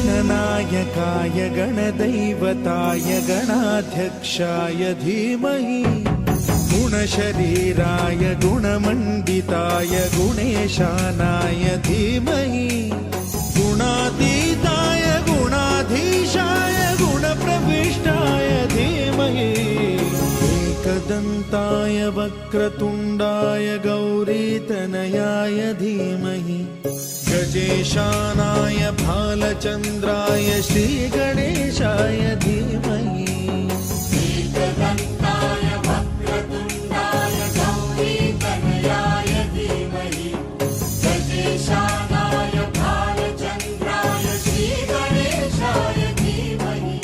गणनायकाय गणदैवताय गणाध्यक्षाय धीमहि गुणशरीराय गुणमण्डिताय गुणेशानाय धीमहि गुणातीताय गुणाधीशाय गुणप्रविष्टाय धीमहि एकदन्ताय वक्रतुण्डाय गौरीतनयाय धीमहि गजेशानाय भालचन्द्राय श्रीगणेशाय धीमहि एकदन्ताय वक्रतुण्डाय गौरीतनयाय धीमहि गजेशानाय भालचन्द्राय श्रीगणेशाय धीमहि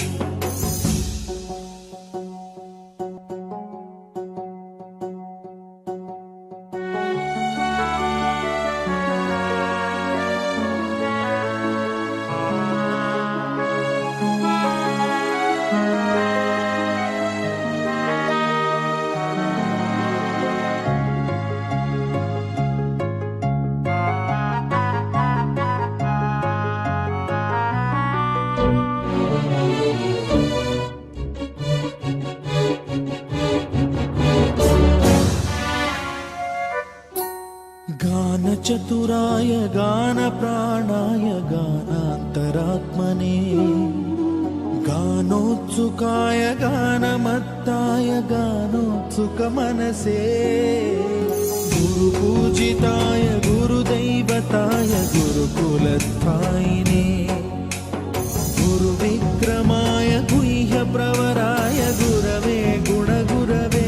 गानचतुराय गानप्राणाय गानान्तरात्मने गानोत्सुकाय गानमत्ताय गानोत्सुकमनसे गुरुपूजिताय गुरुदैवताय गुरुकुलस्थायिने गुरुविक्रमाय गुह्यप्रवराय गुरवे गुणगुरवे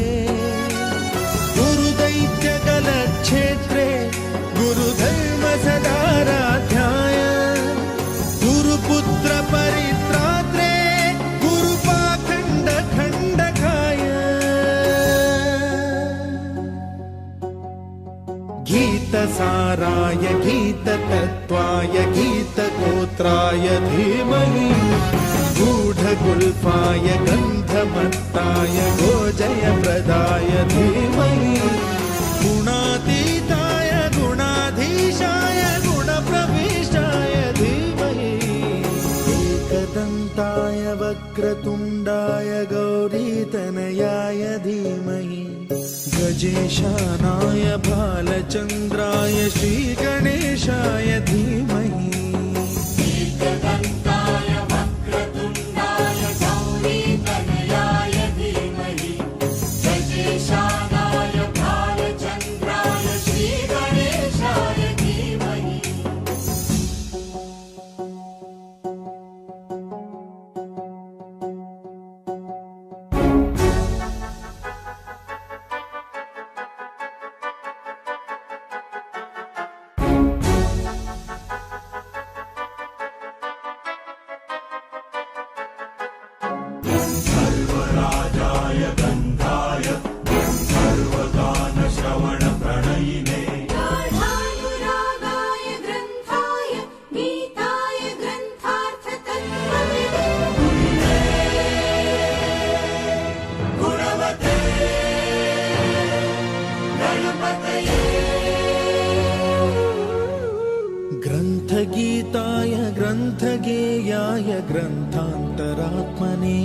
गुरुदैत्यकलक्षेत्रे गुरुधर्मसदाराध्याय गुरुपुत्र परित्रात्रे गुरुपाखण्डखण्डकाय गीतसाराय गीततत्त्वाय गीतगोत्राय धीमहि गूढगुल्फाय गन्धमत्ताय गोजयप्रदाय धीमहि गुणातीताय गुणाधीशाय गुणप्रविष्टाय धीमहि एकदन्ताय वक्रतुण्डाय गौरीतनयाय धीमहि गजेशानाय भालचन्द्राय श्रीगणेशाय धीमहि एकदन्ताय वक्रतुण्डाय गौरीतनयाय धीमहि गजेशानाय भालचन्द्राय श्रीगणेशाय धीमहि सर्वराजाय गन्धाय सर्वगानश्रवणप्रणयिने गाढानुरागाय ग्रन्थाय गीताय ग्रन्थार्थतत्त्वविदे गुणवते गणपतये ग्रन्थगीताय ग्रन्थगेयाय ग्रन्थान्तरात्मने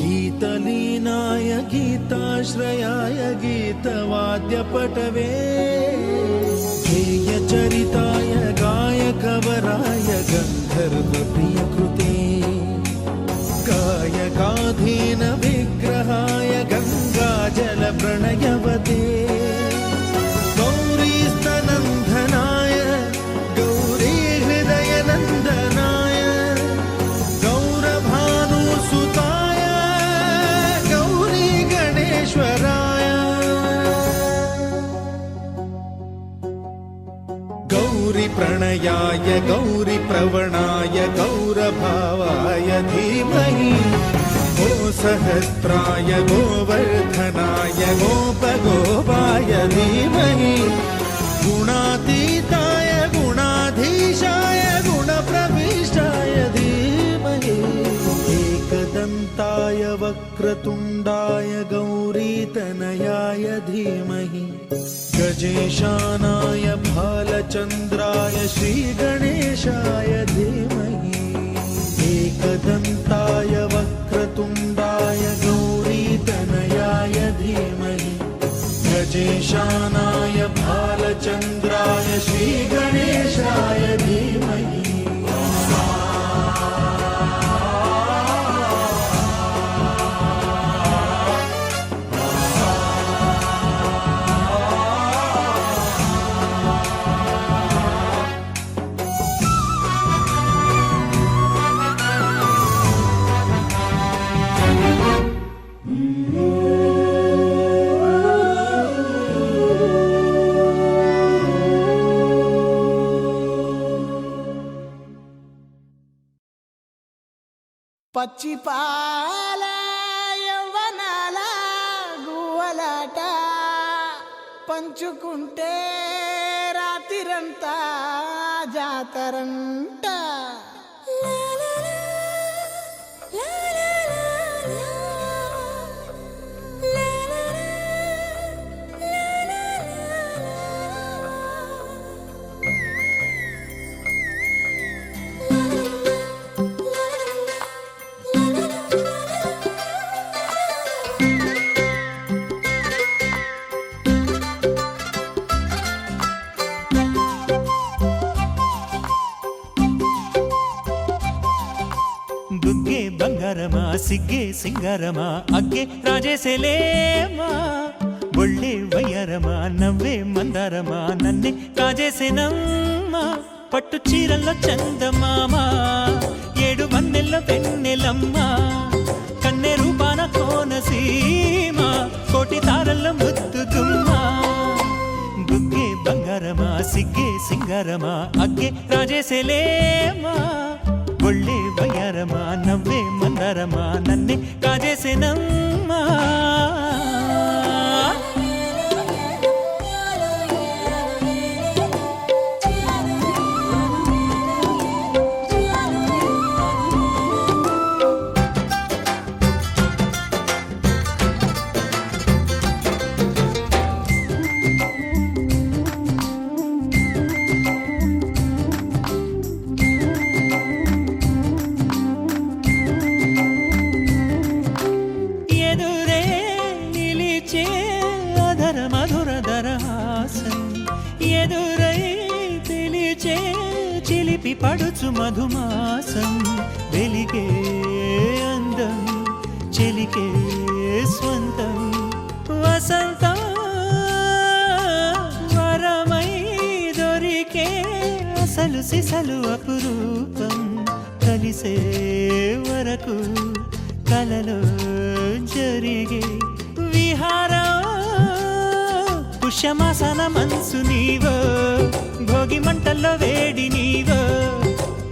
गीतलीनाय गीताश्रयाय गीतवाद्यपटवे गेयचरिताय गायकवराय गन्धर्वप्रियकृते गायकाधीन विग्रहाय गङ्गाजलप्रणयवते गौरीस्तनन्दनाय गौरीहृदयनन्दनाय गौरी प्रवणाय गौरभावाय धीमहि गोसहस्राय गोवर्धनाय गोपगोपाय धीमहि गुणातीताय गुणाधीशाय गुणप्रविष्टाय धीमहि एकदन्ताय वक्रतुण्डाय गौरीतनयाय धीमहि गजेशानाय भालचन्द्राय श्रीगणेशाय धीमहि एकदन्ताय वक्रतुण्डाय गौरीतनयाय धीमहि गजेशानाय भालचन्द्राय श्रीगणेशाय धीमहि పచ్చి పాల యవ్వనాల గువ్వలాట పంచుకుంటే రాత్రిరంతా జాతరంట బుగ్గే బంగారమా సిగ్గే సింగారమా అగ్గే రాజేసేలేమా ఒళ్ళే వయ్యారమా నవ్వే మందారమా నన్నే కాజేసేనమ్మా పట్టు చీరల్లో చందమామా ఏడు వన్నెల్లో వెన్నెలమ్మా కన్నె రూపాన కోనసీమ కోటి తారల్లో ముద్దుగుమ్మా బుగ్గే బంగారమా సిగ్గే సింగారమా అగ్గే రాజేసేలేమా ఒళ్ళే వయ్యారమా నవ్వే మందారమా నన్నే కాజేసేనమ్మా ఎదురై పిలిచే చిలిపి పడుచు మధుమాసం వెలిగే అందం చెలికే స్వంతం వసంతం వరమై దొరికే అసలు సిసలు అపురూపం కలిసే వరకు కలలో జరిగే విహారం పుష్యమాసన మనసు నీవో భోగి మంటల్లో వేడి నీవో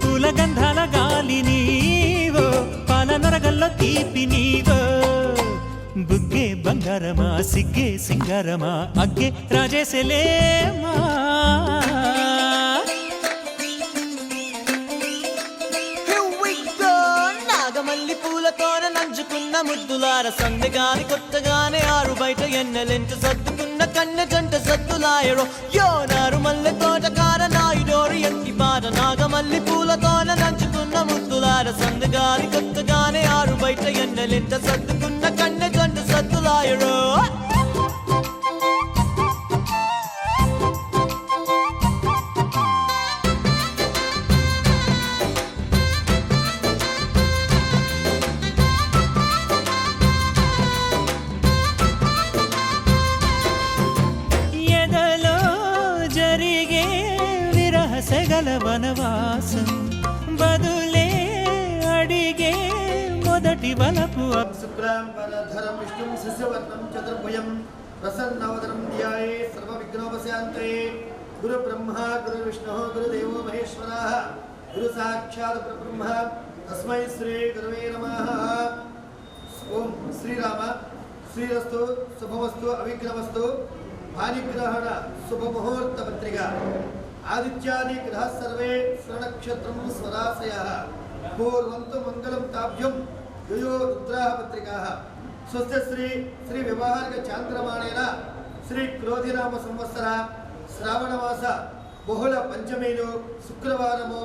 పూల గంధాల గాలి నీవో పాల నరగల్లో తీపి నీవో బుగ్గే బంగారమా సిగ్గే సింగారమా అగ్గే రాజేసేలేమా నాగమల్లి పూలతోన నంచుకున్న ముద్దులార సందెగాని కొత్తగానే ఆరు బయట ఎన్నెలెంట సర్దుకున్న కన్నె జంట సద్దులాయరో యో నారు మల్లె తోటకార నాయుడోరు ఎంటి బాట నాగమల్లి పూలతోన నంచుకున్న ముద్దులార సందెగాని కొత్తగానే ఆరు బయట ఎన్నెలెంట సర్దుకున్న కన్నె జంట సద్దులాయరో సెగల వనవాసం బదులే అడిగే మొదటి వలపు శుక్లాంబరధరం విష్ణుం శశివర్ణం చతుర్భుజం ప్రసన్నవదనం ధ్యాయే సర్వవిఘ్నోపశాంతయే గురు బ్రహ్మ గురు విష్ణు గురుదేవో మహేశ్వర గురు సాక్షాత్ పరబ్రహ్మ తస్మై శ్రీ గురవే నమః. ఓం శ్రీరామ శ్రీరస్తు శుభమస్తు అవిఘ్నమస్తు. భానిగ్రహణ శుభముహూర్త పత్రిక. ఆదిత్యాది గ్రహ సర్వే స్వనక్షత్రం స్వరాశయ పూర్వంతు మంగళం తాభ్యం యుయో రుద్రాః పత్రికాః. స్వస్తి శ్రీ శ్రీ వ్యవహారిక చాంద్రమాణేన శ్రీ క్రోధినామ సంవత్సర శ్రావణమాస బహుళ పంచమీలు శుక్రవారము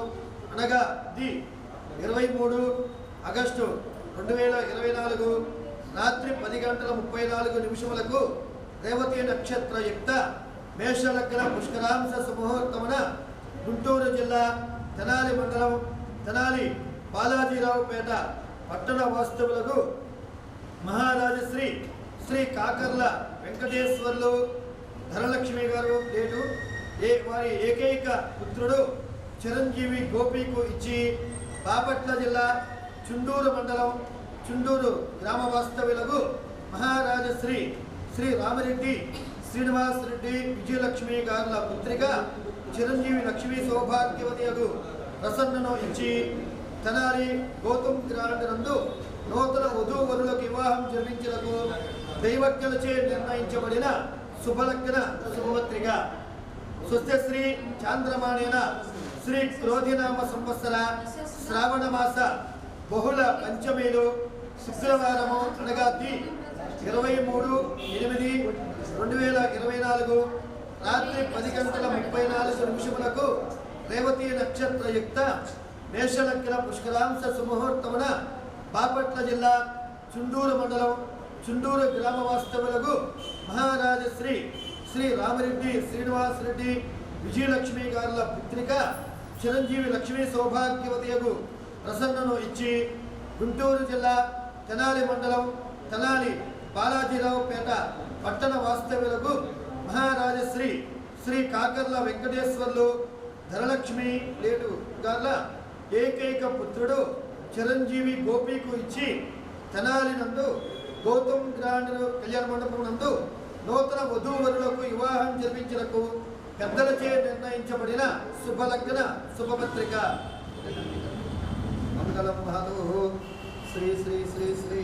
అనగా 23 ఆగస్టు 2024 రాత్రి 10:34 రేవతి నక్షత్ర యుక్త మేషలగ్న పుష్కరాంశ సుముహూర్తమున గుంటూరు జిల్లా తెనాలి మండలం తెనాలి బాలాజీరావుపేట పట్టణ వాస్తవులకు మహారాజశ్రీ శ్రీ కాకర్ల వెంకటేశ్వర్లు ధనలక్ష్మి గారు లేటు వారి ఏకైక పుత్రుడు చిరంజీవి గోపికు ఇచ్చి బాపట్ల జిల్లా చుండూరు మండలం చుండూరు గ్రామ వాస్తవ్యులకు మహారాజశ్రీ శ్రీ రామరెడ్డి శ్రీనివాస్ రెడ్డి విజయలక్ష్మి గారుల పుత్రిక చిరంజీవి లక్ష్మీ సౌభాగ్యవతి ప్రసన్నను ఇచ్చి తెనాలి గౌతమ్ గ్రాండ్ నందు నూతన వధూవరులకు వివాహం జరిపించలకు దైవజ్ఞలచే నిర్ణయించబడిన శుభలగ్న శుభపత్రిక. స్వస్తి శ్రీ చాంద్రమాణేన శ్రీ క్రోధినామ సంవత్సర శ్రావణ మాస బహుళ పంచమీలు శుక్రవారము అనగా 23/8/2024 రాత్రి 10:34 రేవతి నక్షత్ర యుక్త మేషలగ్న పుష్కరాంశ సుముహూర్తమున బాపట్ల జిల్లా చుండూరు మండలం చుండూరు గ్రామ వాస్తవులకు మహారాజశ్రీ శ్రీ రామరెడ్డి శ్రీనివాస్ రెడ్డి విజయలక్ష్మి గారుల పుత్రిక చిరంజీవి లక్ష్మీ సౌభాగ్యవతి ప్రసన్నను ఇచ్చి గుంటూరు జిల్లా తెనాలి మండలం తెనాలి బాలాజీరావుపేట పట్టణ వాస్తవ్యులకు మహారాజశ్రీ శ్రీ కాకర్ల వెంకటేశ్వర్లు ధనలక్ష్మి లేటు గార్ల ఏకైక పుత్రుడు చిరంజీవి గోపికు ఇచ్చి తెనాలి నందు గౌతమ్ గ్రాండ్ కళ్యాణ మండపం నందు నూతన వధూవరులకు వివాహం జరిపించడానికి పెద్దలచే నిర్ణయించబడిన శుభలగ్న శుభపత్రిక. మంగళం మహదో శ్రీ శ్రీ శ్రీ శ్రీ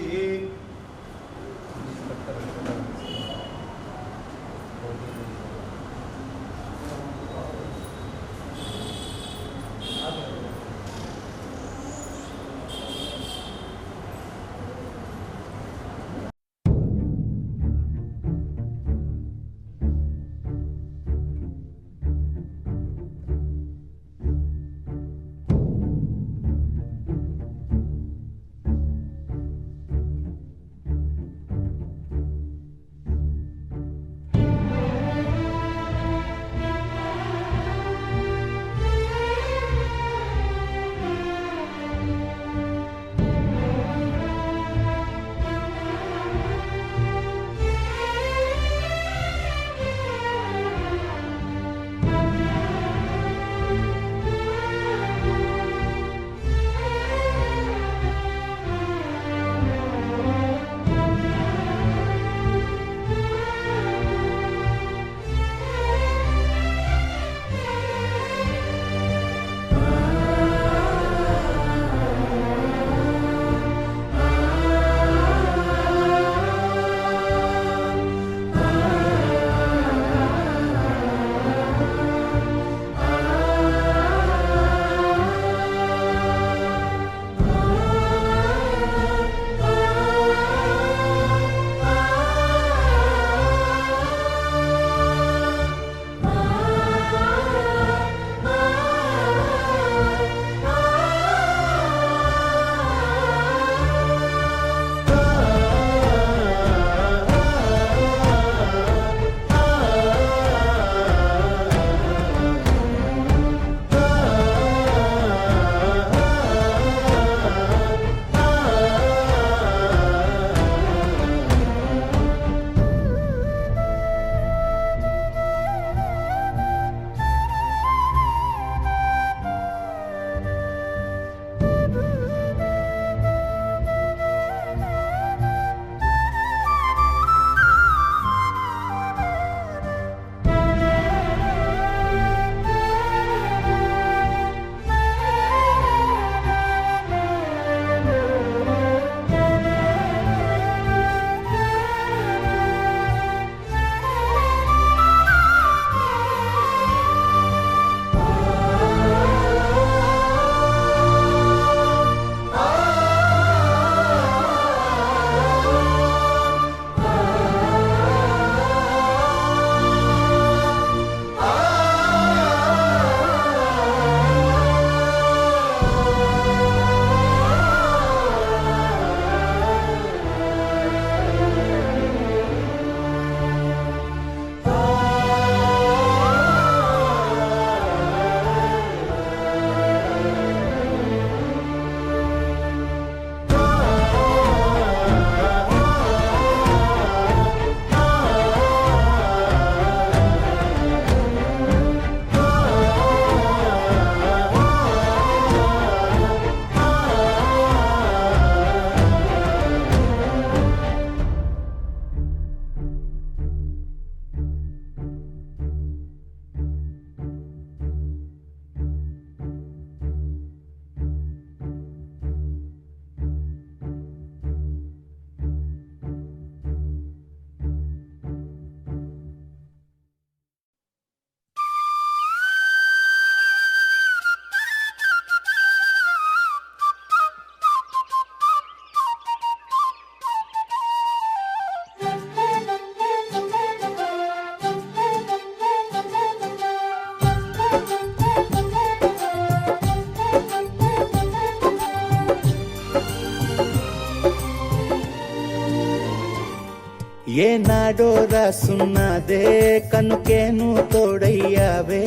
ఏనాడో రాసున్నదే కనుకేను తోడయ్యావే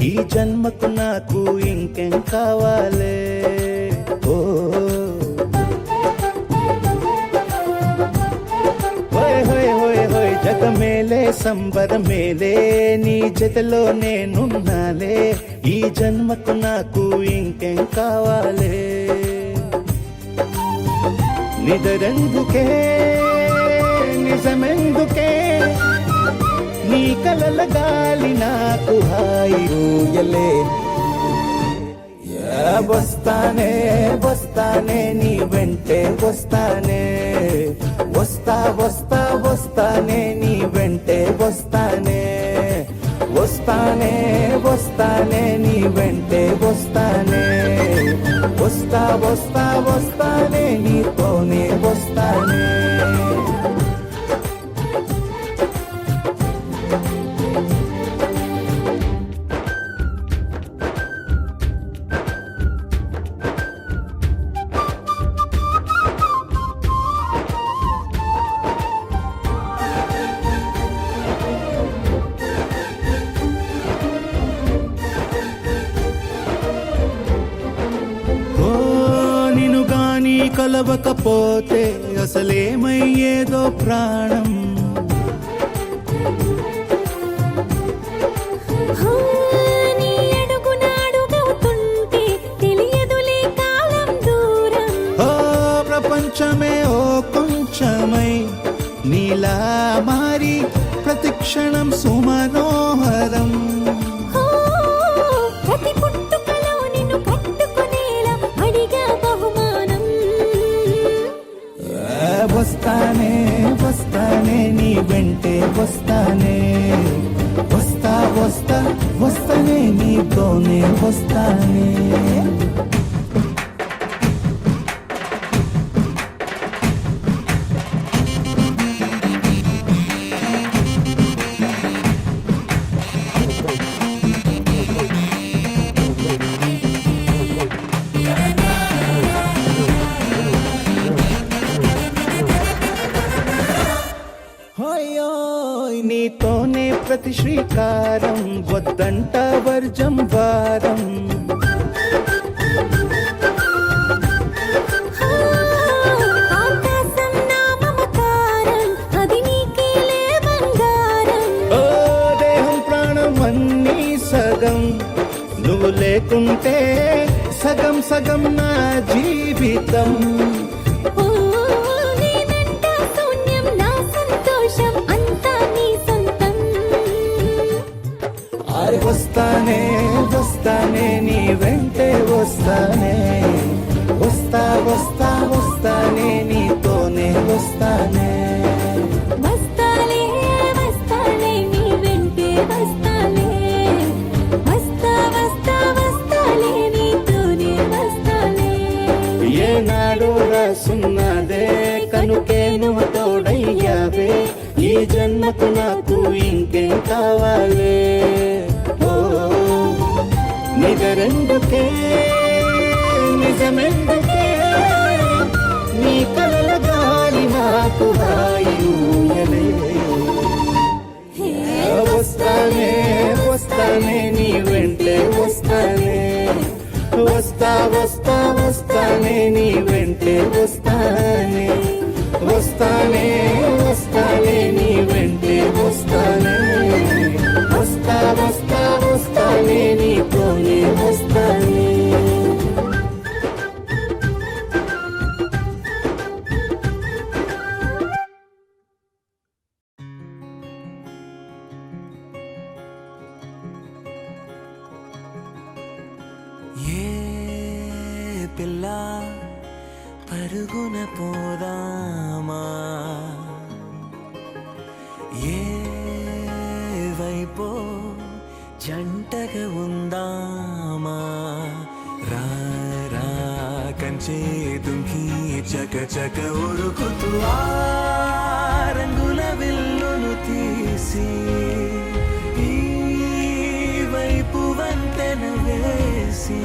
ఈ జన్మకు నాకు ఇంకేం కావాలే ఓ హోయ్ హోయ్ హోయ్ హోయ్ జగ మేలే సంబర మేలే నీ జతలో నేనున్నాలే ఈ జన్మకు నాకు ఇంకేం కావాలే నిదరెందుకే నిజమెందుకే నీ కలల గాలి నాకు హాయి ఊయలే వస్తానే వస్తానే నీ వెంటే వస్తానే వస్తా వస్తా వస్తానే నీ వెంటే వస్తానే వస్తానే వస్తానే నీ వెంటే వస్తానే వస్తా వస్తా వస్తానే నీతోనే వస్తానే కలవకపోతే అసలేమయ్యేదో ప్రాణం నీ అడుగునాడుగవుతుంటే తెలియదులే కాలం దూరం ఓ ప్రపంచమే ఓ కొంచెమై నీలా మారి ప్రతిక్షణం సుమనోహరం ప్రతి పుట్టుకలో నిన్ను కట్టుకునేలా అడిగా బహుమానం వస్తానే వస్తానే నీ వెంటే వస్తానే వస్తా వస్తా వస్తానే నీతోనే వస్తానే నీతోనే ప్రతి శ్రీకారం వద్దంట వర్జం వారం ఆకాశం నా మమకారం అది నీకేలే బంగారం ఓ దేహం ప్రాణం అన్నీ సగం నువ్వు లేకుంటే సగం సగం నా జీవితం వస్తానే వస్తానే నీ వెంటే వస్తానే వస్తా వస్తా వస్తానే నీతోనే వస్తానే వస్తాలే వస్తాలే నీ వెంటే వస్తాలే వస్తా వస్తా వస్తాలే నీతోనే వస్తాలే ఏనాడు రాసున్నదే కనుకే నువ్వు తోడయ్యావే ఈ జన్మకు నాకు ఇంకేం కావాలే నిజరెందుకే నిజమెందుకే నీ కలల గాలి నాకు హాయిలే వస్తానే వస్తానే నీ వెంటే వస్తానే వస్తా వస్తా వస్తానే నీ వెంటే వస్తానే వస్తానే వస్తానే నీ వెంటే వస్తానే వస్తా వస్తా వస్తానే నీతోనే వస్తానే పిల్ల పరుగున పోదామా ఏ వైపో జంటగా ఉందామా రా రా కంచే దుంకి చక చక ఉరుకుతూ ఆ రంగుల విల్లును తీసి ఈ వైపు వంతెన వేసి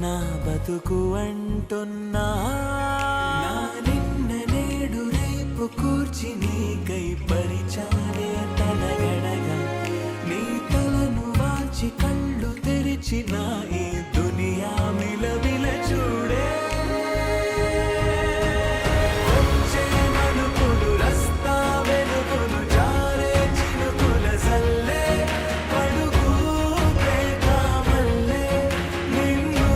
నా బతుకు అంటున్నా నా నిన్న నేడు రేపు కూర్చి నీకై పరిచాలే తలగడగా నీ తలను వాచి కళ్ళు తెరిచిన ఈ దునియా మిలవిల చూడే వచ్చే మలుపులు రస్తా వెలుగులు జారే చినుకుల సల్లే పడుగు ప్రేమల్లే నిన్ను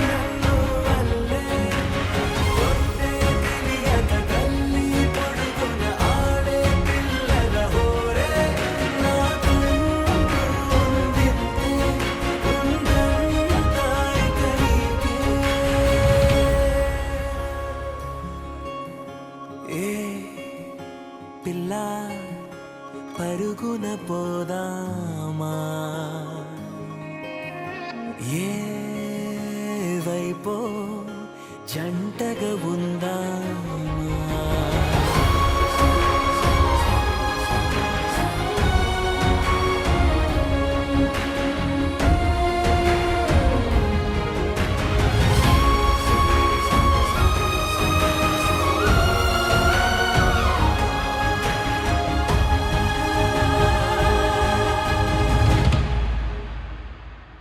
నన్ను వల్లే కొట్టే తెలియక తల్లి పొడుగున ఆడే పిల్లల హోరే నాకుందింతే ఉందంతా ఇక నీకే ఏ పిల్ల పరుగున పోదామా ఏ వైపో జంటగా ఉందామా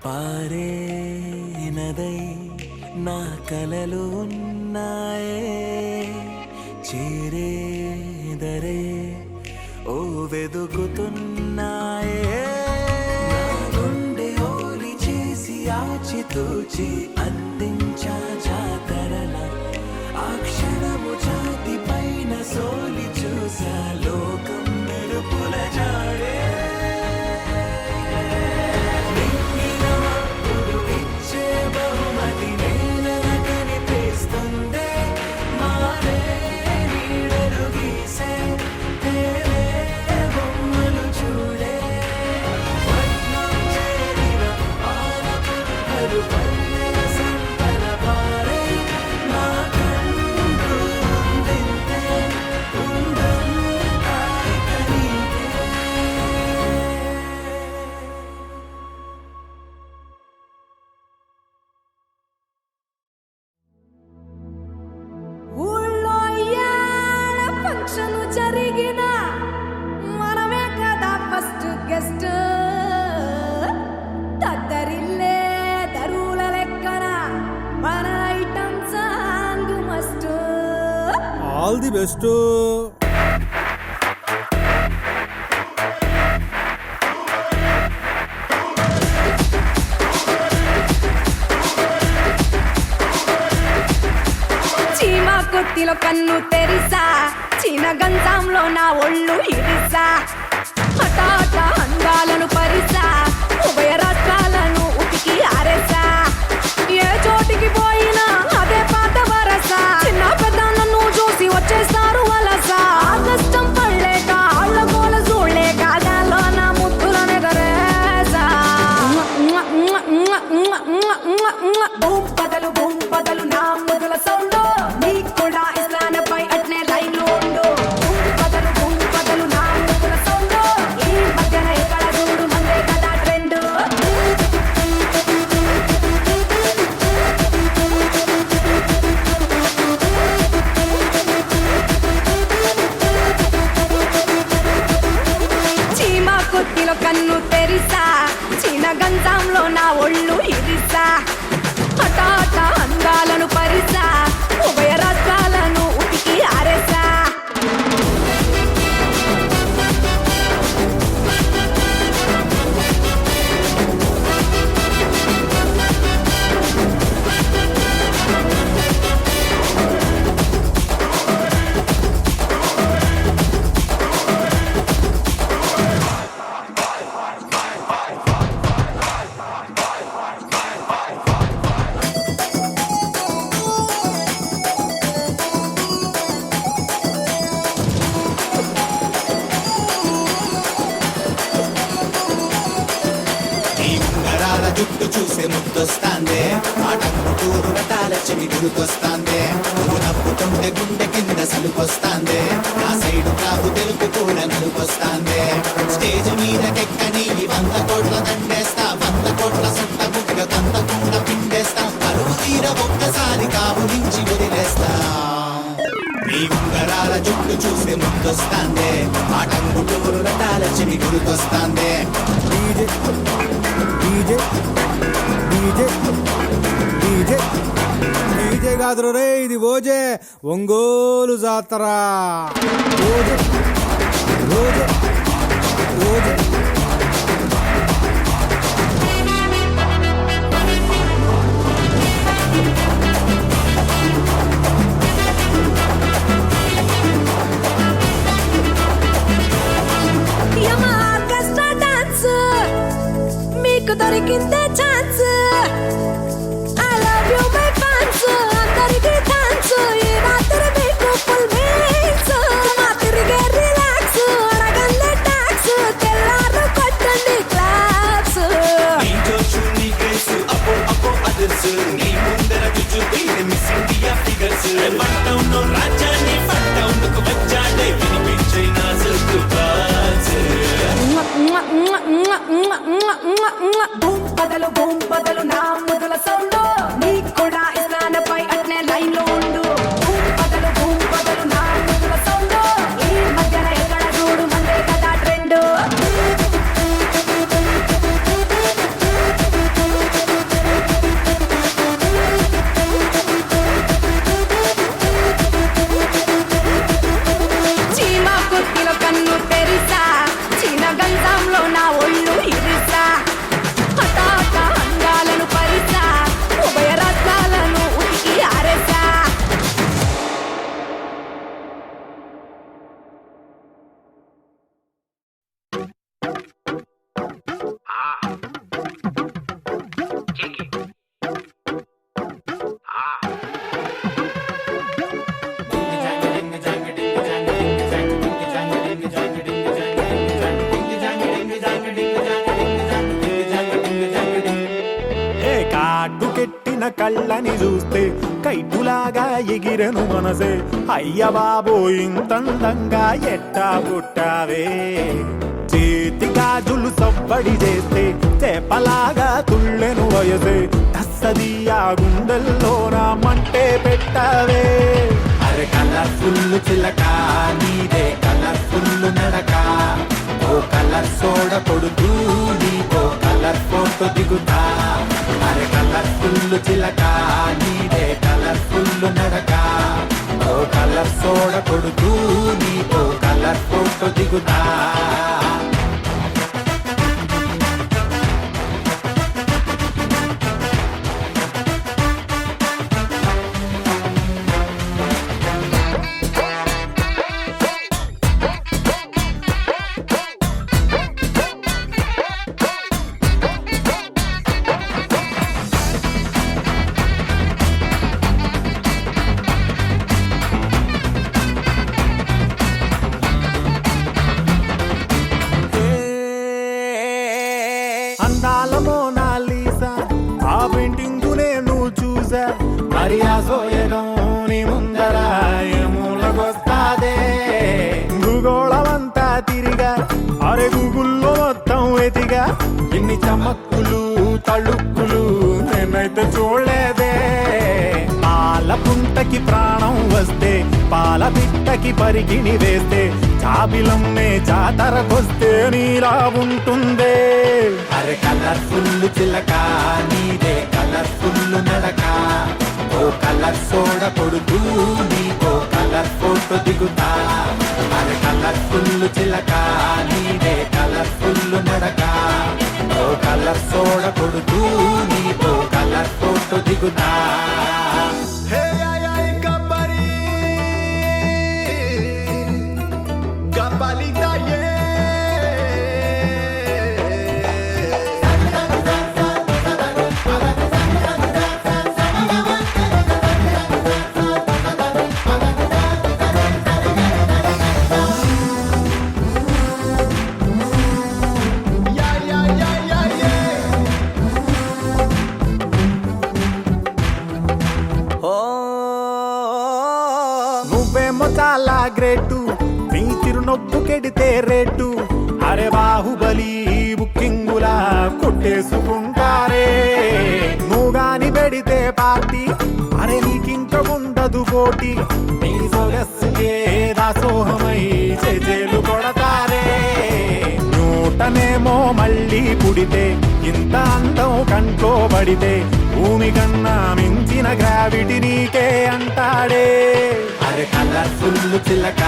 పారే నదై నా కలలు ఉన్నాయే చేరేదరే ఓ వెదుకుతున్నాయే నా గుండె ఓలి చేసి ఆచితూచి అందించా జాతరల ఆ క్షణము ఛాతి పైన సోలి చూసా లోకం మెరుపుల జాడే ఇచ్చే బహుమతి నేల కనిపిస్తుందే మారే నీడలు గీసే తేలే బొమ్మలు చూడే పట్నం చేరిన ఆనపలు పల్లెల సంతల పారే నా కండు ఉందింతే ఉందంతా ఇక నీకే ఊళ్ళో ఇయ్యాల ఫంక్షన్ జరిగిన మనమే కదా ఫస్ట్ గెస్ట్ దద్దరిల్లే దరువుల లెక్కన మన item song must all the best. చీమా కొత్తిలో కన్ను తెరిసా చీన గంధంలో నా ఒళ్ళు ఇరిసా హఠాట అందాలను పరిసా ఉభయ రాష్ట్రాలను ఉతికి ఆరేసా ఏ చోటికి పోయినా అదే పాత వరస చిన్న పెద్ద నన్ను చూసి వచ్చేస్తారు వలస కష్టం పడలేక ఆళ్ళ గోల చూడలేక గాల్లో నా ముద్దులనే గరేసా బూమ్ బదలు నా ముద్దుల సౌండ్ నీకు కూడా ఇస్లానపై అట్నే లైన్ లో ఉండు బూమ్ బదలు నా ముద్దుల సౌండ్ ఈ మధ్యన ఎక్కడ చూడు మందే కదా ట్రెండ్ చీమా కొత్తిలో కన్ను తెరిసా చీన గంధంలో నా ఒళ్ళు ఇరిసా హఠాట అందాలను పరిసా ఉభయ రాష్ట్రాలను ఉతికి ఆరేసా జుట్టు చూసే ముద్దొస్తాందే ఆటూరు రటాల చెవి గురుకొస్తాందే నువ్వు నవ్వుతుంటే గుండె కింద సలుకొస్తాందే నా సైడు కాదు తెలుపు కూడా నలుకొస్తాందే స్టేజ్ మీదకెక్కని 100 కోట్ల దండేస్తా 100 కోట్ల సొంత ముగ్గ కంద కూడా పిండేస్తా టంగుటూరు రటాల చెవి గుర్తొస్తాందే DJ DJ DJ DJ DJ కాదురు రే ఇది ఓజే ఒంగోలు జాతర ఓజే ఓజే ఓజే యమ ఆర్కెస్ట్రా డాన్స్ మీకు దొరికిందే chance I love you my fans అందరికీ థాంక్స్ ఈ రాత్రి మీకు ఫుల్ మీల్స్ మా తిరిగే రిలాక్స్ అడగండి టాక్స్ తెల్లారు కొట్టండి క్లాప్స్ నీ జోషు నీ గ్రేసు అపో అపో అదర్స్ నీ ముందర జుజు మిస్ ఇండియా ఫిగర్స్ పట్టౌన్ రాజ్యాన్ని పట్టౌన్కు వచ్చాడే వినిపించే నా సల్కు బాస్ బూమ్ బదలు నా ముదుల సౌండ్ నీకు కూడా ఇస్లానపై అట్నే లైన్ లో ఉండు బూమ్ బదలు నా ముదుల సౌండ్ ఈ మధ్యన ఎక్కడ చూడు మందే కదా ట్రెండ్ చీమా కుర్తిలో కన్ను తెరిసా చీన గంధంలో నా ఒళ్ళు ఇరిసా హఠాత్ అంగాలను పరిసా ఉభయ రత్నాలను ఉతికి ఆరేసా ఏ కాటు కెట్టిన కళ్ళని చూస్తే కైటులాగా ఎగిరెను మనసే అయ్య బాబో ఇంతందంగా ఎట్టా పుట్టావే చేతి గాజులు సవ్వడి చేస్తే చేపలాగా తుళ్ళెను వయసే తస్సది ఆ గుండెల్లో నా మంటే పెట్టావే అరే కలర్ఫుల్ చిలక నీదే కలర్ఫుల్ నడక ఓ కలర్ సోడ కొడుతూ నీకో కలర్ ఫోటో దిగుతా అరే కలర్ఫుల్ చిలక నీదే కలర్ఫుల్ నడక ఓ కలర్ సోడ కొడుతూ నీకో కలర్ ఫోటో దిగుతా అందాల మోనాలీసా ఆ పెయింటింగ్ నేను చూసా మరి ఆ సోయగం నీ ముందర మూలకొస్తాదే భూగోళమంతా తిరిగా అరే గూగుల్లో మొత్తం ఎతిగా ఇన్ని చమక్కులు తళుక్కులు నేనైతే చూడలేదే పాల పుంటకి ప్రాణం వస్తే పాల బిట్టకి పరిగిణి వేస్తే చాబిలమ్మే జాతరకొస్తే నీలా ఉంటుందే అరే కలర్ఫుల్ చిలక నీదే కలర్ఫుల్ నడక ఓ కలర్ సోడ కొడుతూ నీకో కలర్ ఫోటో దిగుతా అరే కలర్ఫుల్ చిలక నీదే కలర్ఫుల్ నడక ఓ కలర్ సోడ కొడుతూ నీకో కలర్ ఫోటో దిగుతా నువ్వేమో చాలా గ్రేటు నీ చిరునొప్పు కెడితే రేటు అరే బాహుబలి బుకింగులా కొట్టేసుకుంటారే నువ్వు గాని పెడితే పార్టీ అరే నీకింక ఉండదు పోటీ నీ సొగస్సుకే దాసోహమై చేజేలు కొడతారే మళ్ళీ పుడితే ఇంత అందం కంట్లో పడితే భూమి కన్నా మించిన గ్రావిటీ నీకే అంటాడే. అరే కలర్ఫుల్ చిలక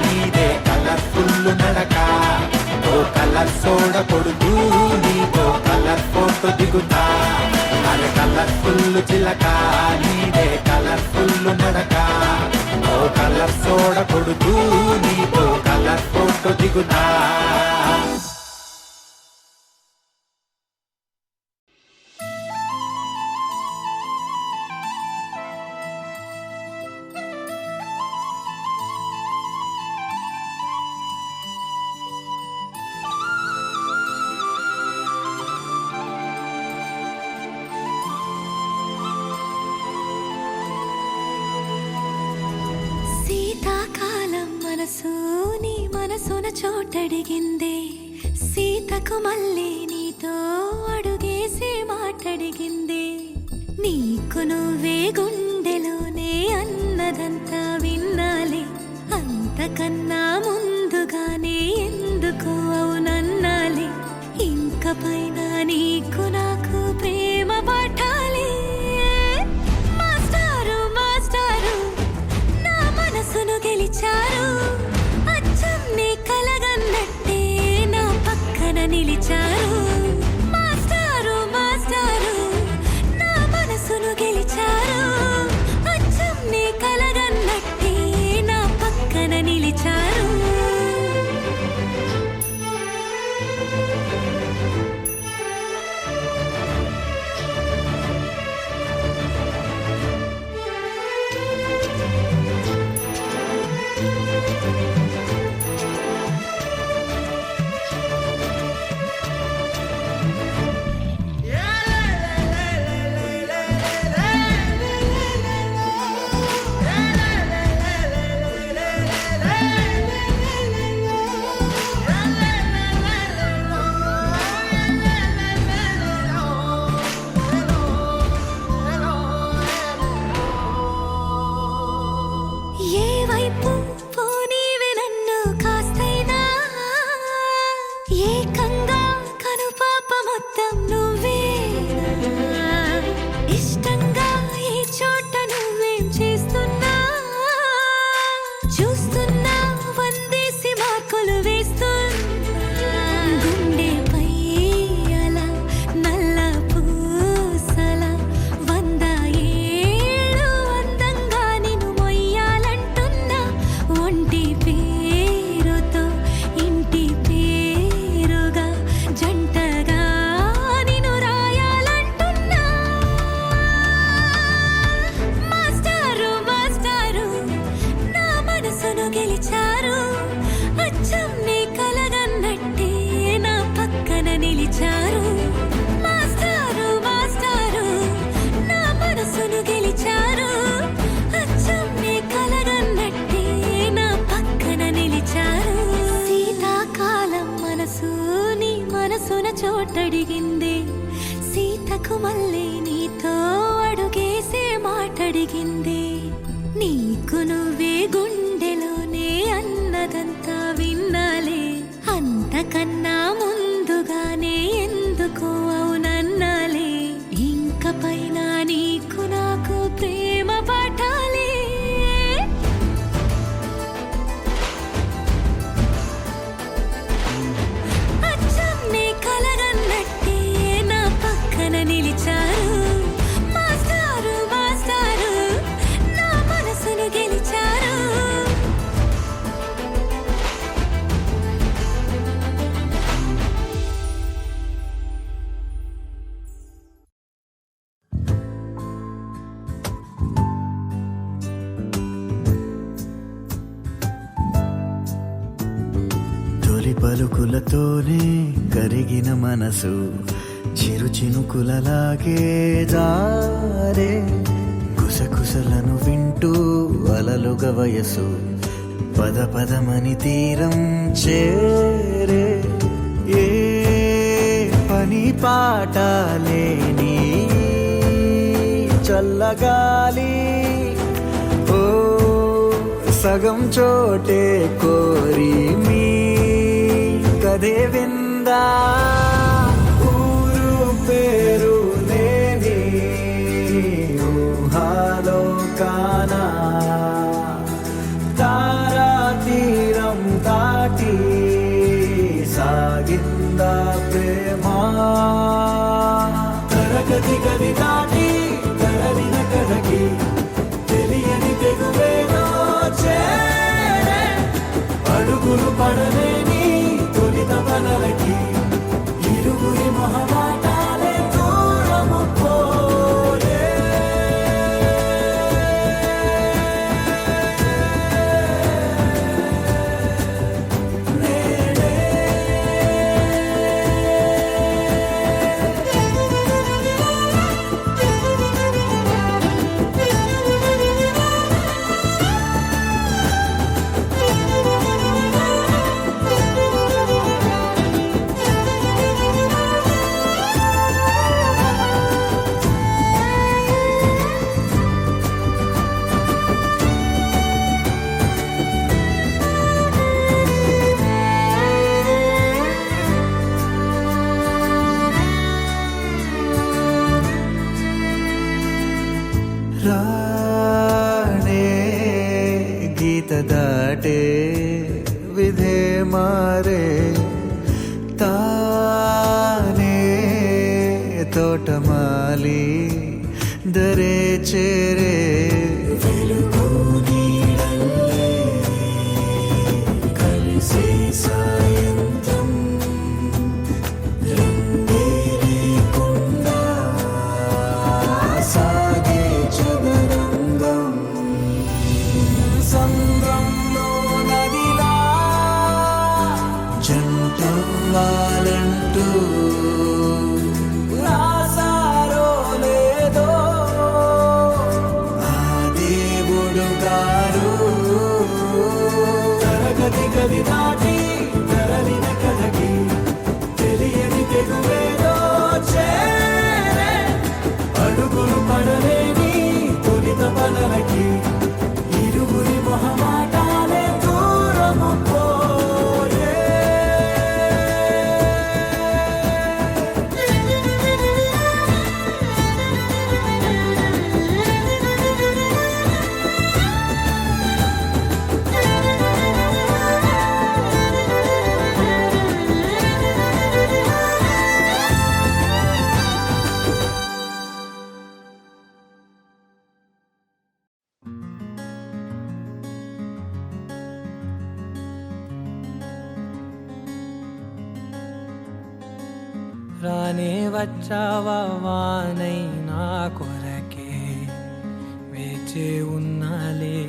నీదే కలర్ఫుల్ నడక, ఓ కలర్ సోడ కొడుతూ నీతో కలర్ ఫోటో దిగుతా. అరే కలర్ఫుల్ చిలక నీదే కలర్ఫుల్ నడక, ఓ కలర్ సోడ కొడుతూ నీతో కలర్ ఫోటో దిగుతా. శీతాకాలం మనసు నీ మనసున చోటడిగిందే, సీతకు మళ్ళీ నీతో అడుగేసి మాటడిగిందే. నీకు నువ్వే గుండెలోనే అన్నదంతా విన్నాలే, అంతకన్నా ముందుగానే ఎందుకు అవునన్నాలే. ఇంక పైన నీకు నాకు ప్రేమ పాఠాలే. మాస్టారు మాస్టారు నా మనసును గెలిచారు, అచ్చం నీ కలగన్నట్టే నా పక్కన నిలిచారు. మాస్టారు మాస్టారు నా మనసును గెలిచారు, అచ్చం నీ కలగన్నట్టే నా పక్కన నిలిచారు. ఏ వైపు పోనీవి నన్ను కాస్తైనా, ఏకంగా కనుపాప మొత్తం నువ్వేనా. ఇష్టంగా ఈ చోట నువ్వేం చేస్తున్నా, చూస్తున్నా వందేసి మార్కులు వేస్తున్నా. గుండెపై అలా నల్ల పూసల 100 ఏళ్ళు అందంగా నిన్ను మొయ్యాలంటున్నా. ఒంటి పేరుతో ఇంటి పేరుగా జంటగా నిన్ను రాయాలంటున్నా. మాస్టారు మాస్టారు నా మనసును గెలిచారు, అచ్చం నీ కలగన్నట్టే నా పక్కన నిలిచారు. మాస్టారు మాస్టారు నా మనసును గెలిచారు, అచ్చం నీ కలగన్నట్టే నా పక్కన నిలిచారు. శీతాకాలం మనసు నీ మనసున చోటడిగిందే, సీతకు మళ్ళీ నీతో అడుగేసే మాటడిగిందే. నీకు నువ్వే గుండెలోనే అన్నదంతా విన్నాలే, అంతకన్నా ముందుగానే ఎందుకు అవునన్నాలే. ఇంక పైన నీకు నాకు ప్రేమ పాఠాలే. అచ్చం నీ కలగన్నట్టే నా పక్కన నిలిచారు. మాస్టారు మాస్టారు నా మనసును గెలిచారు. తొలి పలుకులతోనే కరిగిన మనసు చిరు చినుకులలాగే జారే, కుసకుసలను వింటూ అలలుగ వయసు పద పదమని తీరం చేరే. ఏ పని పాట లేని చల్లగాలి, ఓ సగం చోటే కోరి మీ కథే విందామా. ఉందా ఊరు పేరు లేని ఊహాలో కానా తారా తీరం దాటి సాగిందా ప్రేమ తరగతి గది దాటి తరలిన కథకి తెలియని తెగువేదో చేరే అడుగులు పడలేని తొలిత పనలకి ఇరుగురి మొహమాటాలే దూరము పోయే రాణే గీత దాటే విధే మారే తానే తోటమాలి దరే చేరే వెలుగు నీడల్లే కలిసి సాయంత్రం రంగేలేకుండా సాగే చదరంగం సంద్రంలో నదిలా జంటవ్వాలంటూ రాసారో లేదో ఆ దేవుడు గారు తరగతి గది దాటి తరలిన కథకి తెలియని తెగువేదో చేరే అడుగులు పడలేని తొలిత పనలకి ఇరుగురి మొహమాటాలే దూరము పోయే రానే వచ్చావా వానై నా కొరకే వేచే ఉన్నాలే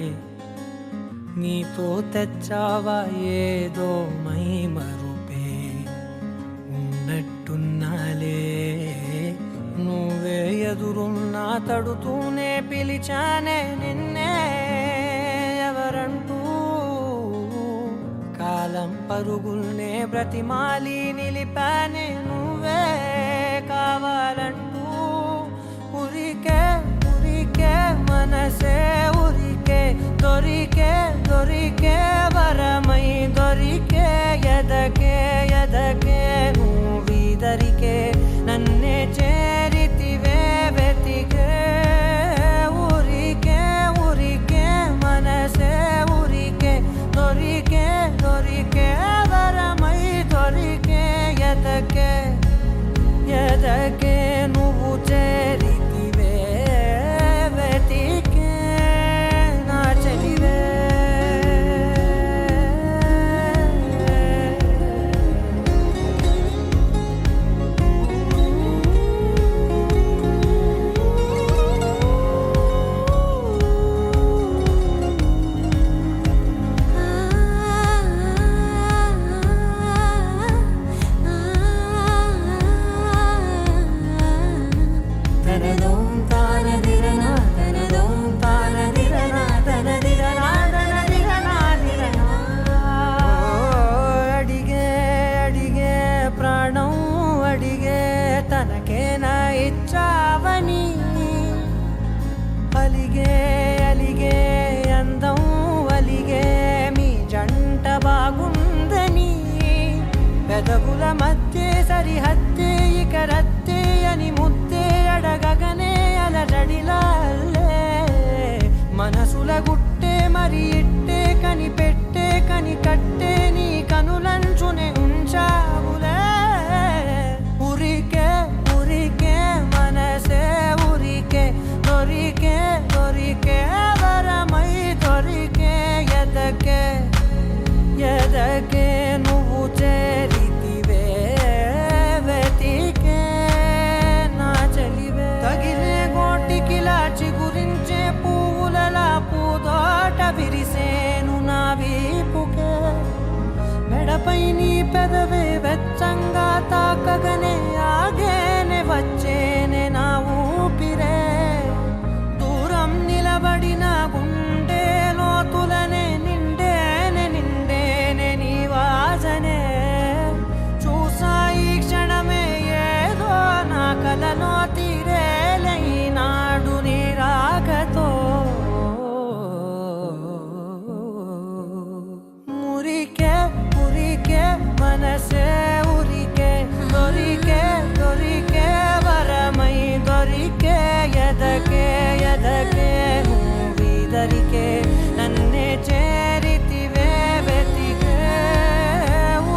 నీతో తెచ్చావా ఏదో మై మరుపే ఉన్నట్టున్నాలే నువ్వే ఎదురున్నా తడుతూనే పిలిచానే నిన్నే ఎవరంటూ కాలం పరుగుల్నే బ్రతిమాలి నిలిపానే నువ్వే కావాలంటూ ఉరికే ఉరికే మనసే ఉరికే దొరికే దొరికే వరమై దొరికే ఎదకే ఎదకే నువ్విదరికే నన్నే చేరితివే వెతికే ఉరికే ఉరికే మనసే ఉరికే దొరికే దొరికే వరమై దొరికే ఎదకే ఎదకే నువ్వు చేరితివే వెతికే నా చెలివే పెదవుల మధ్య సరిహద్దే ఇక రద్దే అని ముద్దే అడగగనే అలజడిలా అల్లే మనసుల గుట్టే మరి ఇట్టే కనిపెట్టే కని కట్టే నీ కనులంచునే ఉంచావులే ఉరికే ఉరికే మనసే ఉరికే దొరికే దొరికే వరమై దొరికే ఎదకే ఎదకే నువ్వు చేరితివే వెతికే నా చెలివే తగిలే గోటికిలా చిగురించే పువ్వులలా పూదోట విరిసేను నా వీపుకే మెడపై నీ పెదవే వెచ్చంగా తాకగనే ఆగేనే వచ్చేనే నా ఊపిరే దూరం నిలబడిన గుండె లోతులనే నిండేనే నిండేనే నీ వాసనే చూసా ఈ క్షణమే ఏదో నా కలలో తీరేలే ఈనాడు నీ రాకతో మురికే మురికే మనసే ఉరికే దొరికే దొరికే వరమై దొరికే ఎదకే ఎదకే నువ్విదరికే నన్నే చేరితివే వెతికే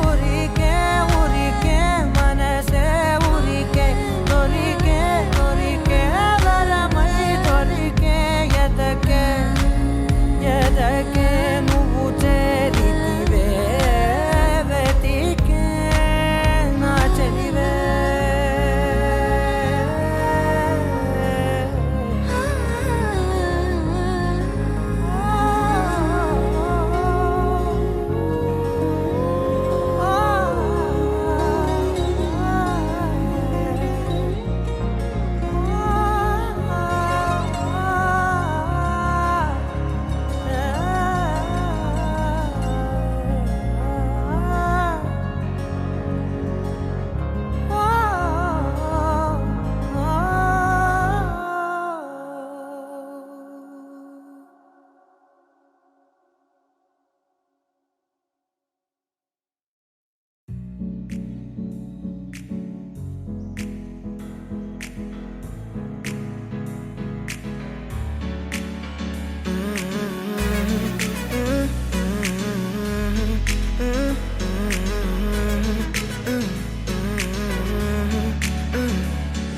ఉరికే ఉరికే మనసే ఉరికే దొరికే దొరికే వరమై దొరికే ఎదకే ఎదకే నువ్వు చేరితివే వెతికే నా చెలివే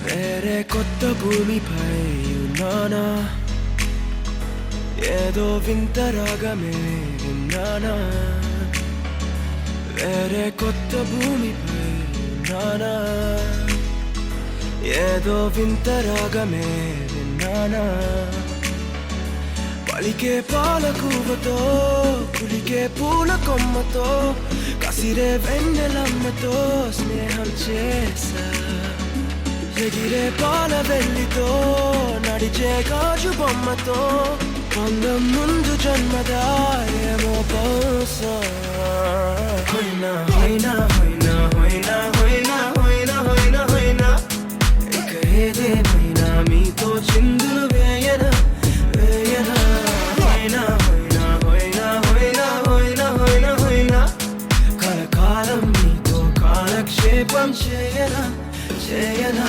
వేరే కొత్త భూమిపై ఉన్నానా ఏదో వింత రాగమే విన్నానా వేరే కొత్త భూమిపై ఉన్నానా ఏదో వింత రాగమే విన్నానా పలికే పాలకూవతో కులికే పూల కొమ్మతో కసిరే వెన్నెలమ్మతో స్నేహం చేసా ఎగిరే పాల వెల్లితో నడిచే గాజు బొమ్మతో పొందం ముందు జన్మదా ఏమో బహుశా హోయినా హోయినా హోయినా హోయినా హోయినా హోయినా హోయినా హోయినా ఇక ఏదేమైనా మీతో చిందులు వేయనా వేయనా హోయినా హోయినా హోయినా హోయినా హోయినా హోయినా హోయినా కలకాలం మీతో కాలక్షేపం చేయనా చేయనా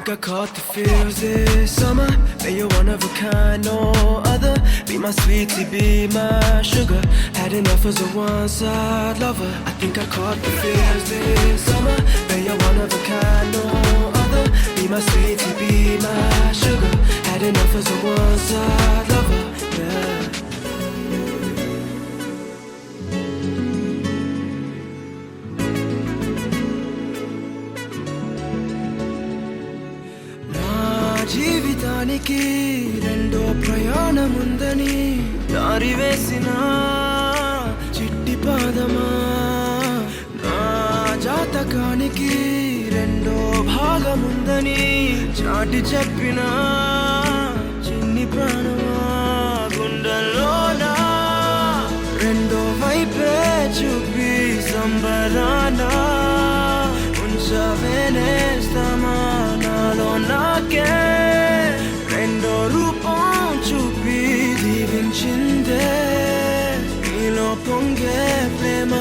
I caught the feels this summer. Man, you're one of a kind, no other. Be my sweetie, be my sugar. Had enough as a one-side lover. I think I caught the feels this summer. Man, you're one of a kind, no other. Be my sweetie, be my sugar. Had enough as a one-side lover. Yeah. జీవితానికి రెండో ప్రయాణముందని దారి వేసిన చిట్టి పాదమా నా జాతకానికి రెండో భాగముందని చాటి చెప్పిన చిన్ని ప్రాణమా గుండెల్లోనా రెండో చూపి సంబరాన ఉంచవేనేస్తామా నాలో నాకే రెండో రూపం చూపి దీవించిందే నీలో పొంగే ప్రేమ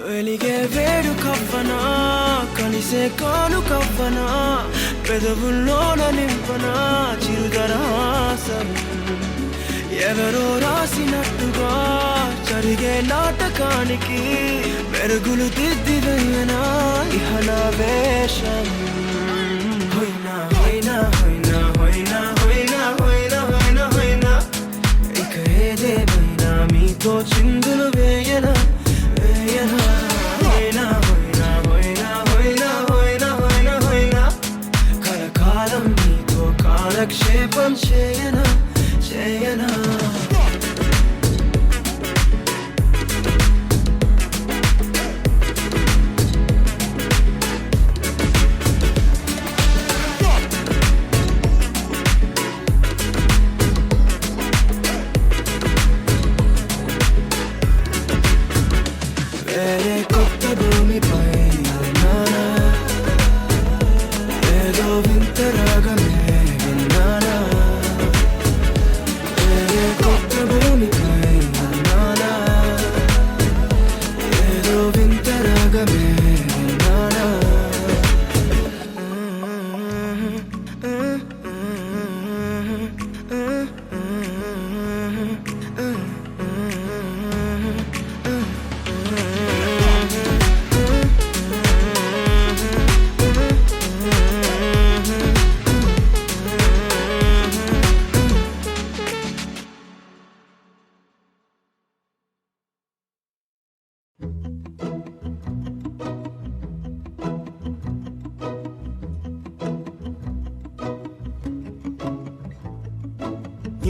వెలిగే వేడు కవ్వనా కలిసే కాను కవ్వనా పెదవుల్లోన నింపనా చిరుదరాసం ఎవరో రాసినట్టుగా జరిగే నాటకానికి మెరుగులు దిద్దివయ్యనా ఇహనా వేషం హోయినా హోయినా హోయినా హోయినా హోయినా హోయినా హోయినా హోయినా ఇక ఏదేమైనా మీతో చిందులు వేయనా వేయనా హోయినా హోయినా హోయినా హోయినా హోయినా హోయినా హోయినా కలకాలం మీతో కాలక్షేపం చేయనా చేయనా వేరే కొత్త భూమిపై నానా ఏదో వింత రాగమే విన్నానా వేరే కొత్త భూమిపై నానా ఏదో వింత రాగమే విన్నానా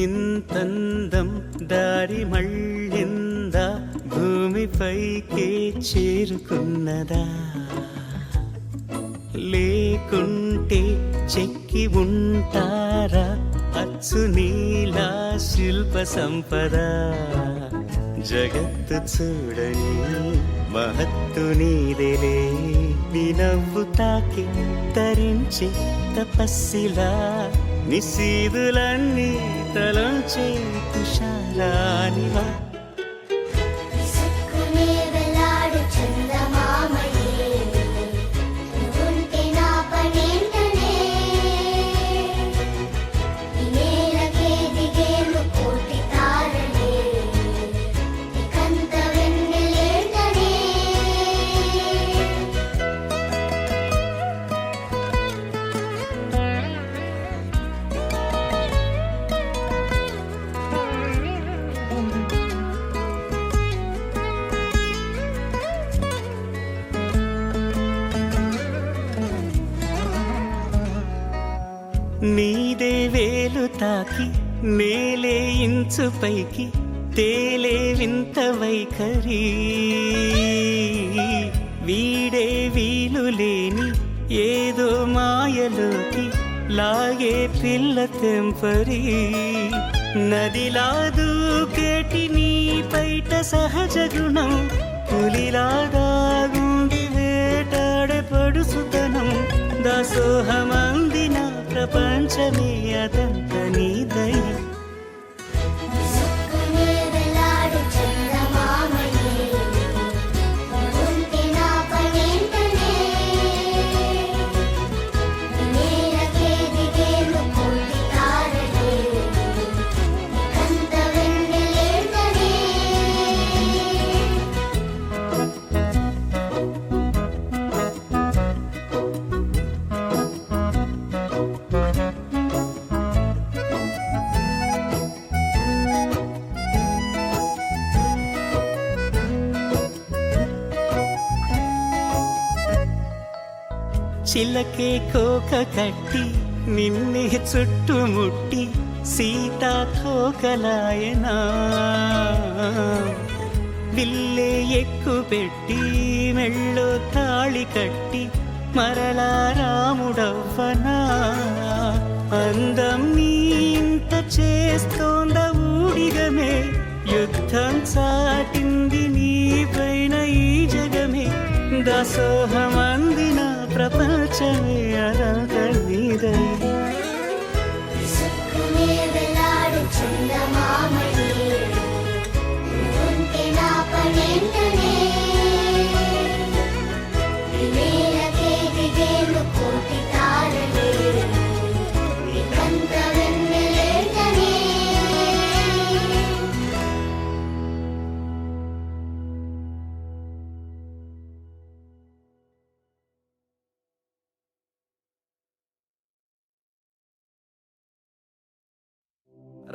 ఇంతందం దారి మళ్ళిందా భూమిపైకే చేరుకున్నదా లేకుంటే చెక్కి ఉంటారా అచ్చు నీలా శిల్ప సంపద జగత్తు చూడని మహత్తు నీదేలే నీ నవ్వు తాకి తరించే తపస్సిలా నిశీదులన్నీ తలంచే తుషారానివా నీదే వేలు తాకి నేలే ఇంచు పైకి తేలే వింత వైఖరి వీడే వీలు లేని ఏదో మాయలోకి లాగే పిల్ల తెంపరి నదిలా దూకేటి నీ పైట సహజ గుణం పులిలాదాగుండి వేటాడే పడుసుతనం దాసోహమందిన ప్రపంచమే అదంత నీ దయ చిలకే కోక కట్టి నిన్నే చుట్టుముట్టి సీతాకోకలాయనా విల్లే ఎక్కు పెట్టి మెళ్ళో తాళి కట్టి మరలా రాముడవ్వనా అందం నీ ఇంత చేస్తోంద ఊడిగమే యుద్ధం చాటింది నీ పైన దాసోహమందిన ప్రపంచమే అనంత నీదై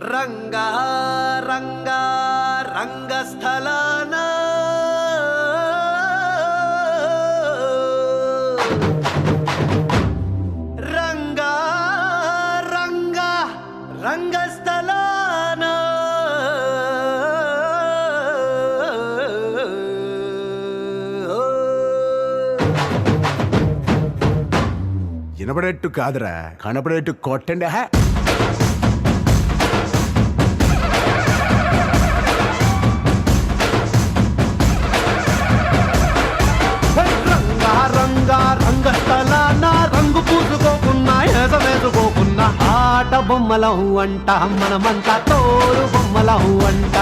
రంగా రంగా రంగస్థలాన రంగా రంగా రంగస్థలాన వినపడేట్టు కాదురా కనపడేట్టు కొట్టండి హే రంగస్థలాన రంగు పూసుకోకున్నా వేసుకోకున్నా ఆట బొమ్మలహు అంట మనమంతా తోలు బొమ్మలహు అంట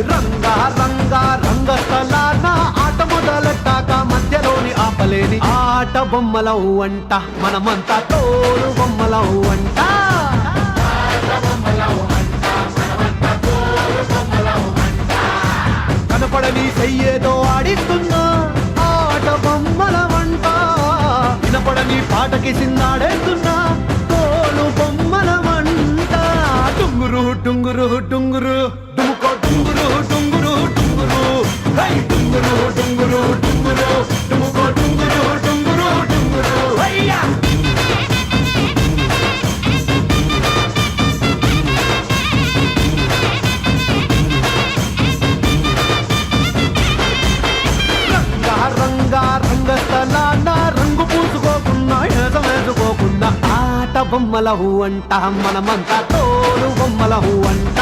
రంగా రంగా రంగస్థలాన ఆట మొదలెట్టాక మధ్యలోని ఆపలేని ఆట బొమ్మలహు అంట మనమంతా తోలు బొమ్మలహు అంట కనపడని చెయ్యేదో ఆడిస్తున్నా ఆట బొమ్మల వంట వినపడని పాటకి సిందాడేస్తున్నా తోలు బొమ్మల వంట టుంగురు టుంగురు టుంగురు డుముకో టుంగురు టుంగురు టుంగురు హై టుంగురు టుంగురు టుంగురు డుముకో టుంగురు టుంగురు టుంగురు హయ్యా రంగస్థలాన రంగు పూసుకోకున్నా వేసుకోకున్నా ఆట బొమ్మలహు అంట మనమంతా తోలు బొమ్మలహు అంట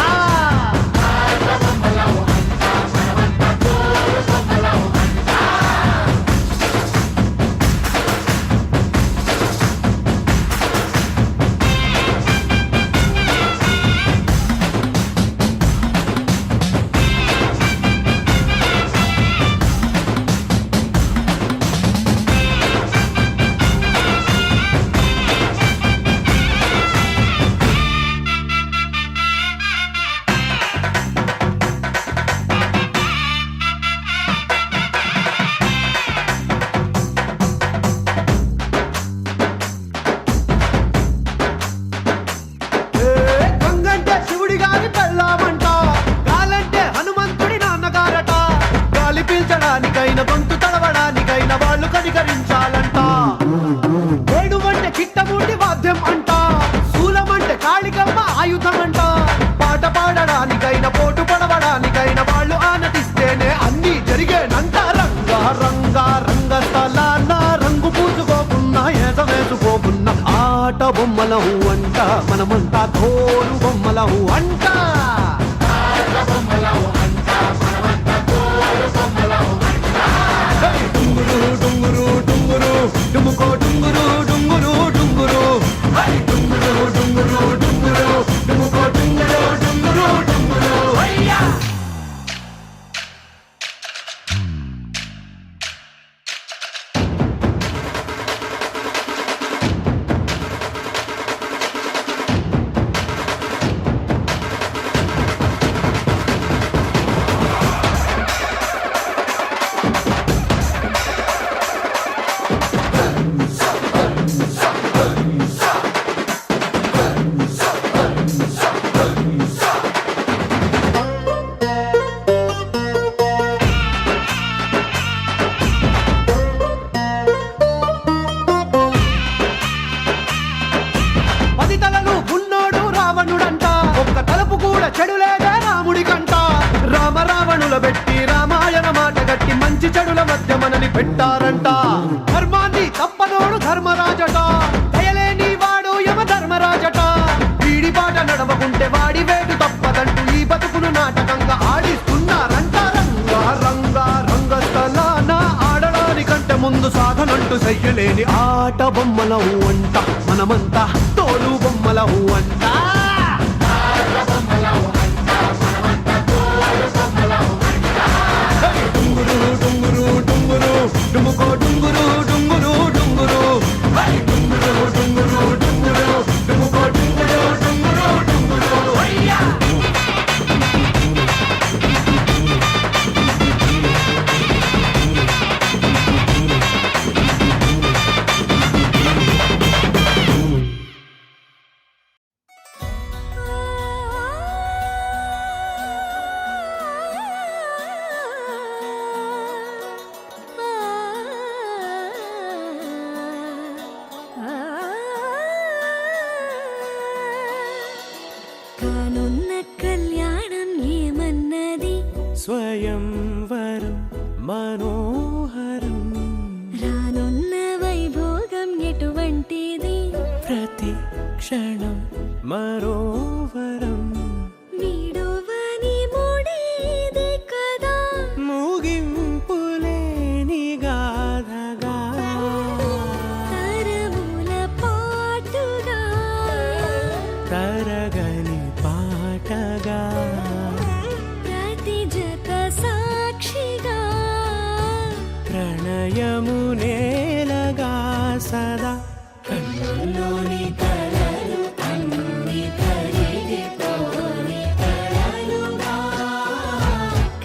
గొంతు తడవడానికైన వాళ్ళు కనికరించాలంట వేడుమంటే చిట్టమూటి వాద్యం అంట శూలమంటే కాళికమ్మ ఆయుధం అంట పాట పాడడానికైన పోటు పడవడానికైన వాళ్ళు ఆనతిస్తేనే అన్ని జరిగేనంట రంగా రంగా రంగస్థలాన రంగు పూసుకోకున్నా వేసుకోకున్నా ఆట బొమ్మలహు అంట మనమంతా తోలు బొమ్మలహు అంట డుంగురు డుంగురు డుంగురు డుముకో డుంగురు డుంగురు డుంగురు హై డుంగురు డుంగురు డుంగురు డుముకో డుంగురు డుంగురు డుంగురు హయ్యా చెడులేదే రాముడికంట రామ రావణుల పెట్టి రామాయణ మాట గట్టి మంచి చెడుల మధ్య మనని పెట్టారంట ధర్మాన్ని తప్పనోడు ధర్మరాజట దయలేని వాడు యమ ధర్మరాజట వీడి బాట నడవకుంటే వాడి వేటు తప్పదంటూ ఈ బతుకును చెయ్యలేని ఆట బొమ్మలవు అంట మనమంతా తోలు బొమ్మలవు అంట డుంగురు డుంగురు డుంగురు డుముకో డుంగురు డుంగురు డుంగురు డుంగురు డుంగురు డుంగురు డుముకో డుంగురు డుంగురు డుంగురు అయ్యా కానున్న కళ్యాణం ఏమన్నది స్వయంవరం మనోహరం రానున్న వైభోగం ఎటువంటిది ప్రతి క్షణం మరోవరం వీడువని మూడేది కదా ముగింపులేని గాథగా తరముల పాటుగా తరగని పాటగా ప్రతి జత సాక్షిగా ప్రణయము నేలగా సదా కన్నుల్లోని కలలు అన్ని కరిగిపోని కలలుగా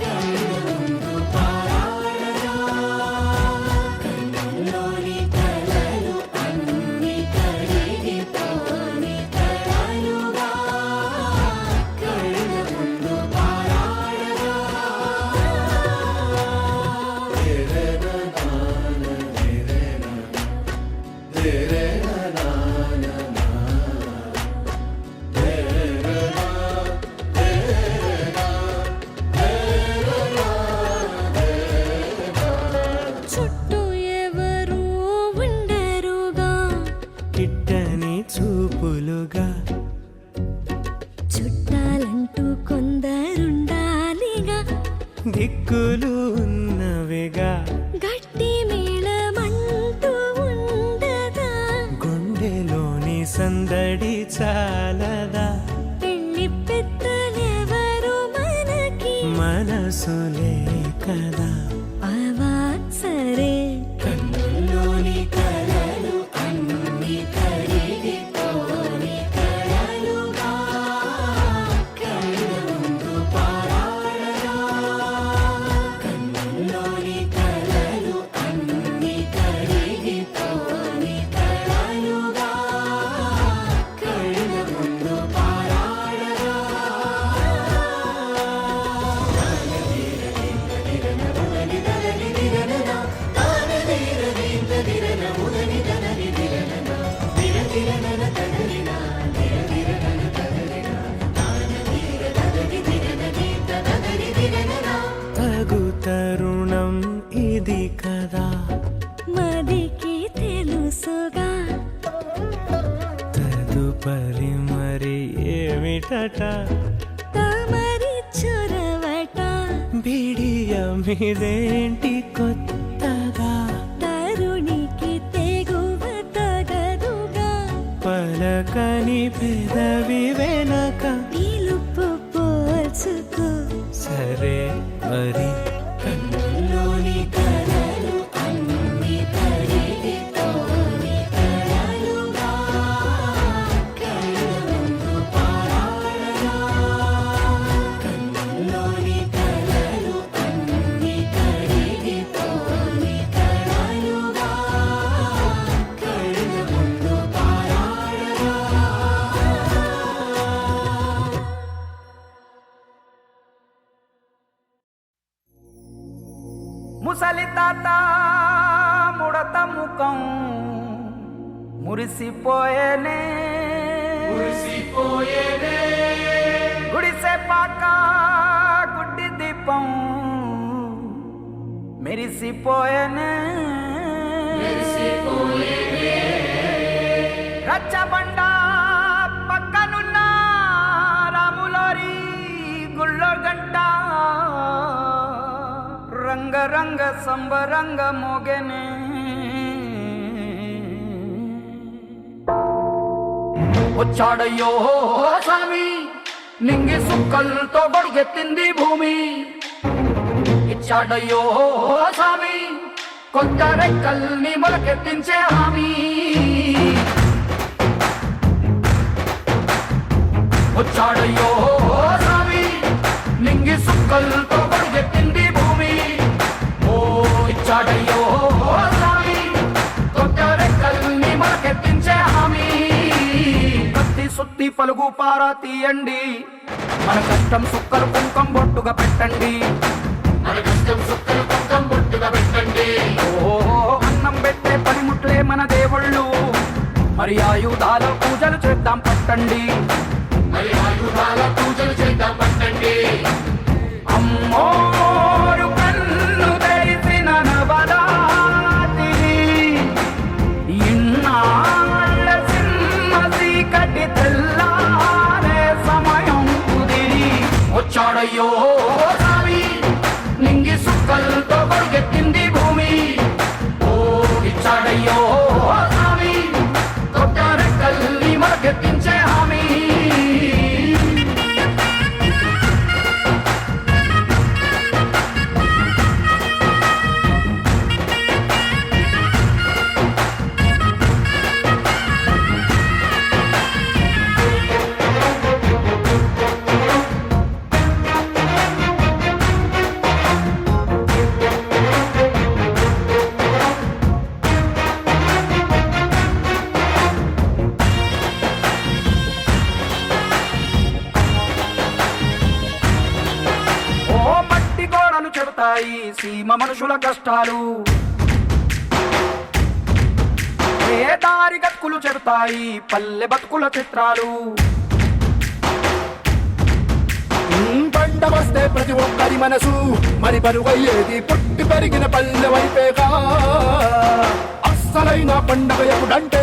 కళ్ళుందు పారాడగా కన్నుల్లోని కలలు అన్ని కరిగిపోని కలలుగా కళ్ళుందు పారాడగా చుట్టూ ఎవరు ఉండరుగా కిట్టని చూపులుగా చుట్టాలంటూ కొందరుండాలిగా దిక్కులు ఉన్నవిగా గట్టి మేళమంటూ ఉండదా గుండెలోని సందడి చాలదా పెళ్లి పెద్దలెవరు మనకి మనసులే కదా అవా సరే కన్నుల్లోని కలలు అన్ని కరిగిపోని కలలుగా కళ్ళుందు పారాడగా కన్నుల్లోని కలలు అన్ని కరిగిపోని కలలుగా కళ్ళుందు పారాడగా తగు తరుణం ఇది కదా మదికి తెలుసుగా తదుపరి మరి ఏమిటట తమరి చొరవట బిడియమిదేంటి కొత్తగా తరుణికి తెగువ తగదుగా పలకని పెదవి వెనక పిలుపు పోల్చుకో సరే మరి కన్నుల్లోని కలలు అన్ని కరిగిపోని కలలుగా కళ్ళుందు పారాడగా కన్నుల్లోని కలలు అన్ని కరిగిపోని కలలుగా కళ్ళుందు పారాడగా ముసలి తాత ముడత ముఖం మురిసిపోయేనే గుడిసె పాక గుడ్డి దీపం మెరిసిపోయేనే రచ్చబండ పక్కనున్న రాములారి గుళ్ళో గంట రంగ రంగ సంబరంగ మోగెనే వచ్చాడయ్యో స్వామి నింగి సుక్కలతో బడిగెత్తింది భూమి ఇచ్చాడయ్యో స్వామి కొత్త రెక్కల్ని మొలకెత్తించే హామీ వచ్చాడయ్యో స్వామి నింగి సుక్కలతో బడిగెత్తింది భూమి ఓ ఇచ్చాడయ్యో స్వామి కొత్త రెక్కల్ని మొలకెత్తించే హామీ కత్తి సుత్తి పలుగు పారా తీయండి మన కష్టం సుక్కలు కుంకం బొట్టుగా పెట్టండి మన కష్టం సుక్కలు కుంకం బొట్టుగా పెట్టండి ఓ అన్నం పెట్టే పనిముట్లే మన దేవుళ్ళు మరి ఆయుధాల పూజలు చేద్దాం పట్టండి మరి ఆయుధాల పూజలు చేద్దాం పట్టండి అమ్మోరు కన్ను తెరిసిన నవరాత్రి ఇన్నాళ్ళ సింహ చీకటి తెల్లారే సమయం కుదిరి వచ్చాడయ్యో స్వామి నింగి సుక్కలతో బడిగెత్తింది భూమి ఓ ఇచ్చాడయ్యో స్వామి కొత్త రెక్కల్ని మొలకెత్తించే హామీ చెబుతాయి సీమ మనుషుల కష్టాలు ఏ దారి గతుకులు చెబుతాయి పల్లె బతుకుల చిత్రాలు పంట వస్తే ప్రతి ఒక్కరి మనసు మరి పరుగయ్యేది పుట్టి పెరిగిన పల్లె వైపేగా అస్సలైన పండగ ఎప్పుడంటే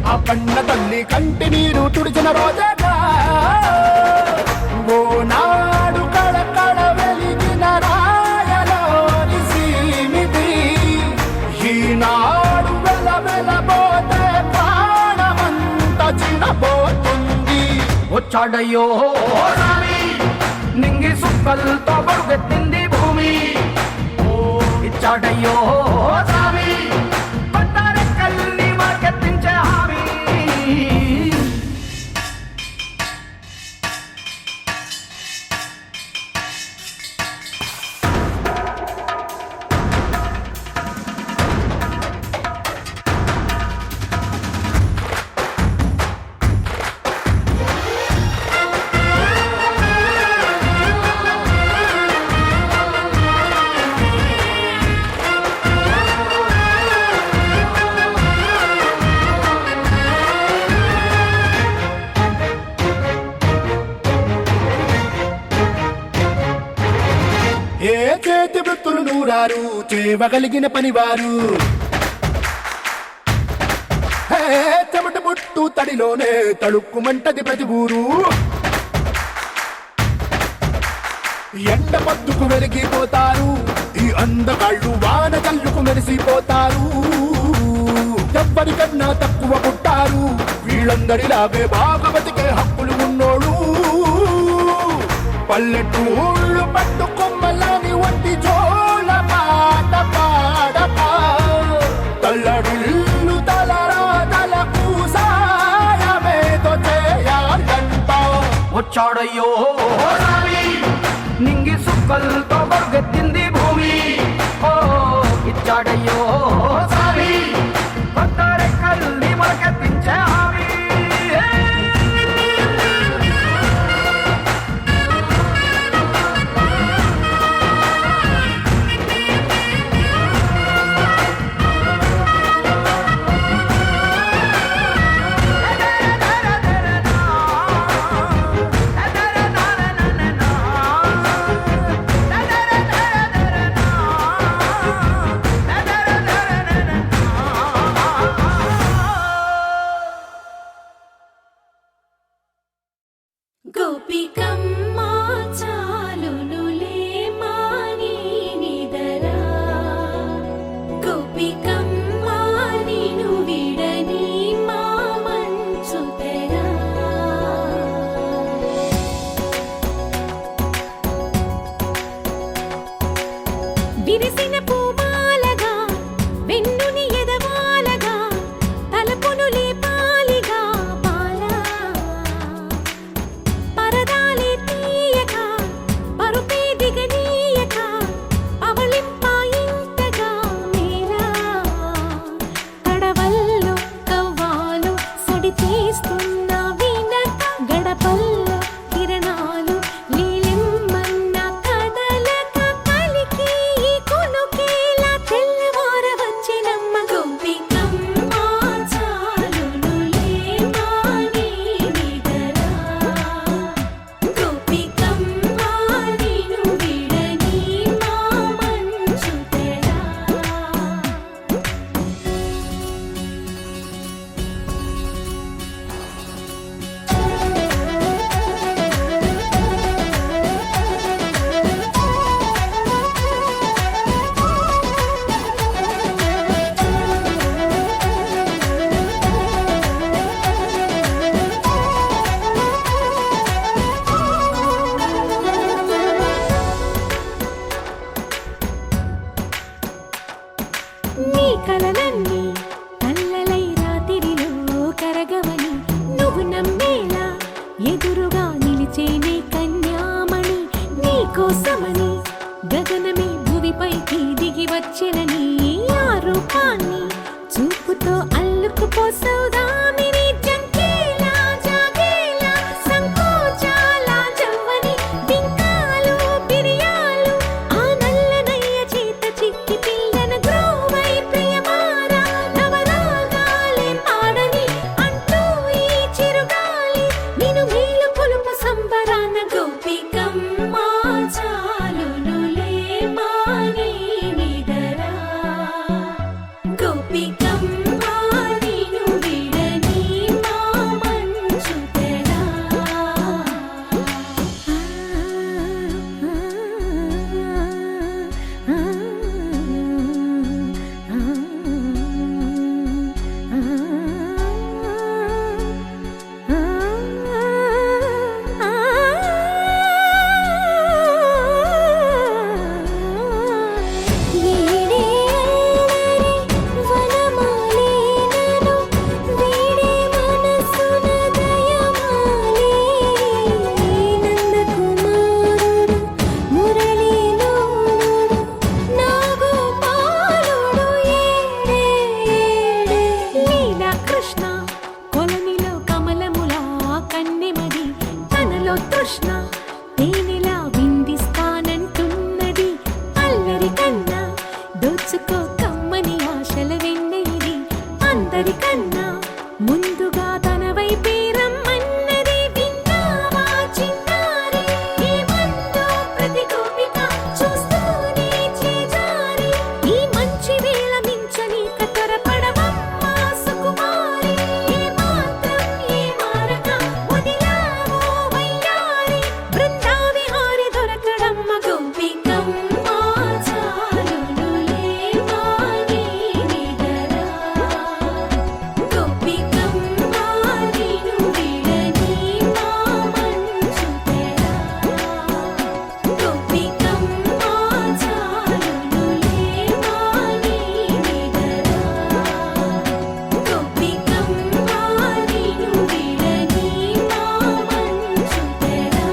ఆ కన్న తల్లి కంటి నీరు తుడిచిన రోజేగా ఓ నాడు కళ వెలిగిన రాయలోని సీమిది ఈనాడు వెలబోతే ప్రాణమంత చినబోతుంది వచ్చాడయ్యో స్వామి నింగి సుక్కలతో బడుగెత్తింది భూమి ఓ ఇచ్చాడయ్యో స్వామి కొత్త రెక్కల్ని మొలకెత్తించే హామీ ఏ చేతి వృత్తులు నూరారు చేయగలిగిన పనివారు చెమట పుట్టు తడిలోనే తడుక్కుమంటది ప్రతి ఊరు ఎండ మద్దుకు వెలిగిపోతారు ఈ అందగాళ్ళు వాన కళ్ళుకు మెరిసిపోతారు ఎవ్వరికన్నా తక్కువ పుట్టారు వీళ్ళందరిలాగే బాగా బతికే హక్కులు ఉన్నోడు పల్లెటూళ్ళు పట్టుకొమ్మలని వంటి జోల పాట పాడపా తల్లడిల్లు తలరాతలకు సాయమేదో చేయాలంట వచ్చాడయ్యో స్వామి నింగి సుక్కలతో బడుగెత్తింది భూమి ఓ ఇచ్చాడయ్యో స్వామి కొత్త రెక్కల్ని మొలకెత్తించే హామీ విరిసిన పూమాలగా వెన్నుని ఎదవాలగా తలపును లేపాలిగా బాలా పరదాలే తీయక పరుపే దిగనీయక అవలింపాయింతగా మేలా కడవల్లో కవ్వాలు సడి చేస్తున్న వినక గడపల్లో కిరణాలు నీలిమ్మన్న కదలక కలికి ఈ కొనుకేలా తెల్లవార వచ్చినమ్మ గోపికమ్మ చాలునులే మాని నిదరా గోపికమ్మ నిను విడని మా మంచు తెరా నీ కలలన్నీ కల్లలై రాత్రిలో కరగవని నువ్వు నమ్మేలా ఎదురుగా నిలిచేనే కన్యామణి నీ కోసమని గగనమే భువిపైకి దిగి వచ్చినని ఆ రూపాన్ని చూపుతో అల్లుకుపోసౌదామిని జంకేలా జాగేలా సంకోచాల జవ్వని బింకాలు బిరియాలు ఆ నల్లనయ్య చేత చిక్కి పిల్లన గ్రోవై ప్రియమారా నవరాగాలే పాడని అంటూ ఈ చిరుగాలి నిన్ను మేలు కొలుపు సంబరాన గోపికమ్మ చాలునులే మాని నిదరా గోపికమ్మ నిను విడని మా మంచు తెరా వీడే అల్లరి వనమాలినను వీడే మనసున దయమాలి నందకుమారుడు మురళీలోనుడు నాగోపాలుడు ఏడే లీలా కృష్ణ కొలనిలో కమలములా కన్నెమది తనలో తృష్ణ తేనెలా విందిస్తానంటున్నది అల్లరి కన్నా దోచుకో కమ్మని ఆశల వెన్నెయిది అందరికన్నా ముందుగా తన వైపే రమ్మన్నది విన్నావా చిన్నారి ఈ మందో ప్రతి గోపిక చూస్తూనే చేజారి ఈ మంచి వేళ మించని కతరపడవమ్మ సుకుమారి ఏ మాత్రం ఏ మారక వదిలావో వయ్యారి బృందావిహారి దొరకడమ్మ గోపికమ్మ చాలునులే మాని నిదరా గోపికమ్మ నిను విడని మా మంచు తెరా గోపికమ్మ చాలునులే మాని నిదరా గోపికమ్మ నిను విడని మా మంచు తెరా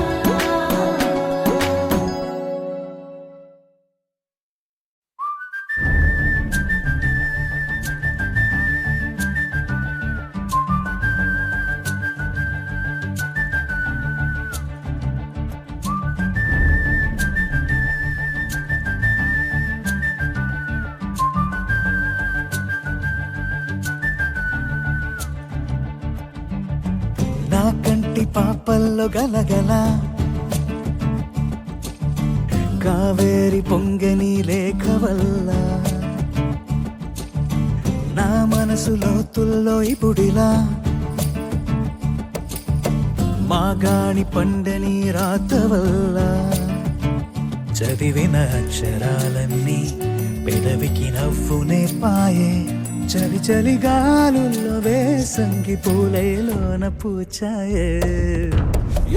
నా కంటి పాపల్లో గలగల కావేరి పొంగని లేఖ వల్ల నా మనసు లోతుల్లో ఇప్పుడిలా మాగాణి పండని రాత వల్ల చదివిన అక్షరాలన్నీ పెదవికి నవ్వునే పాయే చలి చలి గాలుల్లో వేసంగి పూలైలోన పూచాయే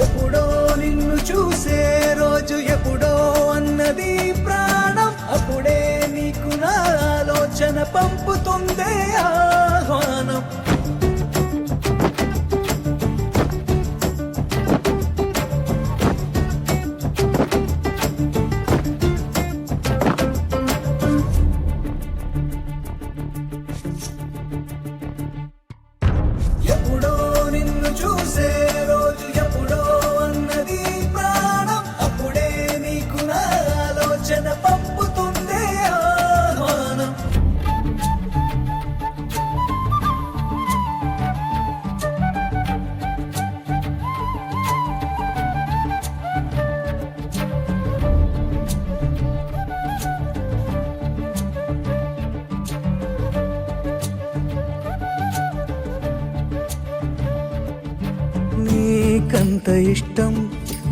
ఎప్పుడో నిన్ను చూసే రోజు ఎప్పుడో అన్నది ప్రాణం అప్పుడే పంపుతుందే ఆహ్వానం. ఎప్పుడో నిన్ను చూసే రోజు ఎప్పుడో అన్నది ప్రాణం. అప్పుడే నీకు నా ఆలోచన పంపుతుందే ఆహ్వానం. నీకంత ఇష్టం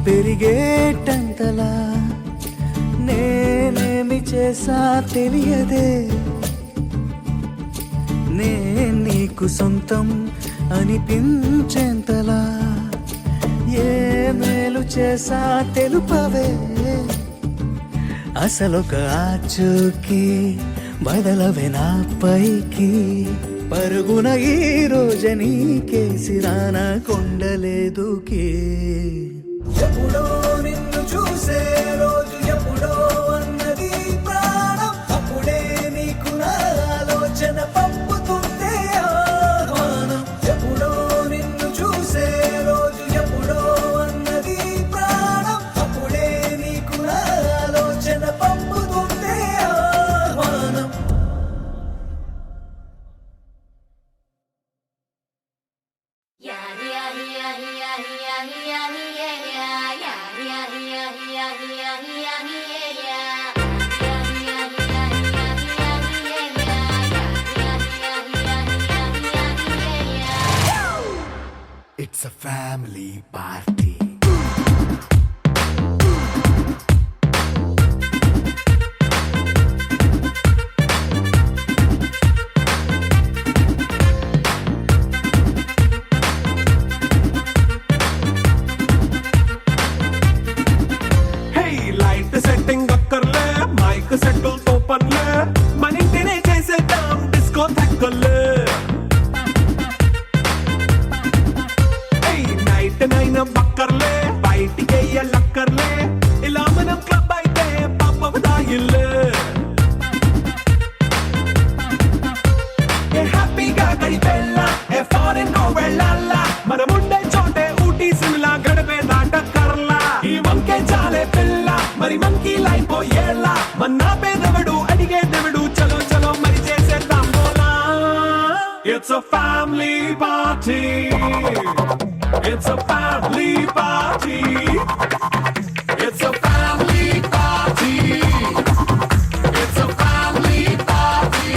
పెరిగేటంతలా నేనేమి చేసా తెలియదే. నే నీకు సొంతం అనిపించేంతలా ఏ మేలు చేసా తెలుపవే. అసలొక ఆచూకి బదలవే నా పైకి. పరుగున ఈ రోజు నీకేసి రానా కొండలేదుకే. ఎప్పుడో నిన్ను చూసే రోజు ఎప్పుడో అన్నది ప్రాణం. అప్పుడే నీకు నా ఆలోచన పంపుతుందే ఆహ్వానం. ఎప్పుడో నిన్ను చూసే రోజు ఎప్పుడో అన్నది ప్రాణం. అప్పుడే నీకు నా ఆలోచన పంపుతుందే ఆహ్వానం. It's a family party. Hey light setting అక్కర్లే, మైక్ సెట్టుల్ తో పనిలే, మన ఇంటినే చేసేద్దాం డిస్కో థెక్కలే. నైట్ నైన్ బక్కర్లే, బయటికి లక్కర్లే, ఇలా మనం క్లబ్ అయితే పాప దాయిల్లే. ఏ హ్యాపీగా గడిపెళ్ళ, ఏ ఫారెన్ కో వెళ్ళాల, మనముండే చోటే ఊటీ సిమ్లా గడిపే దాటక్కర్లా. ఈ వంకే చాలే పిల్ల, మరి మంకీ లైఫ్ ఏళ్ళ, మన్నా పేదవడు అడిగే దేవుడు, చలో చలో మరి చేసేద్దాం బోలా. It's a family party. It's a family party. It's a family party. It's a family party.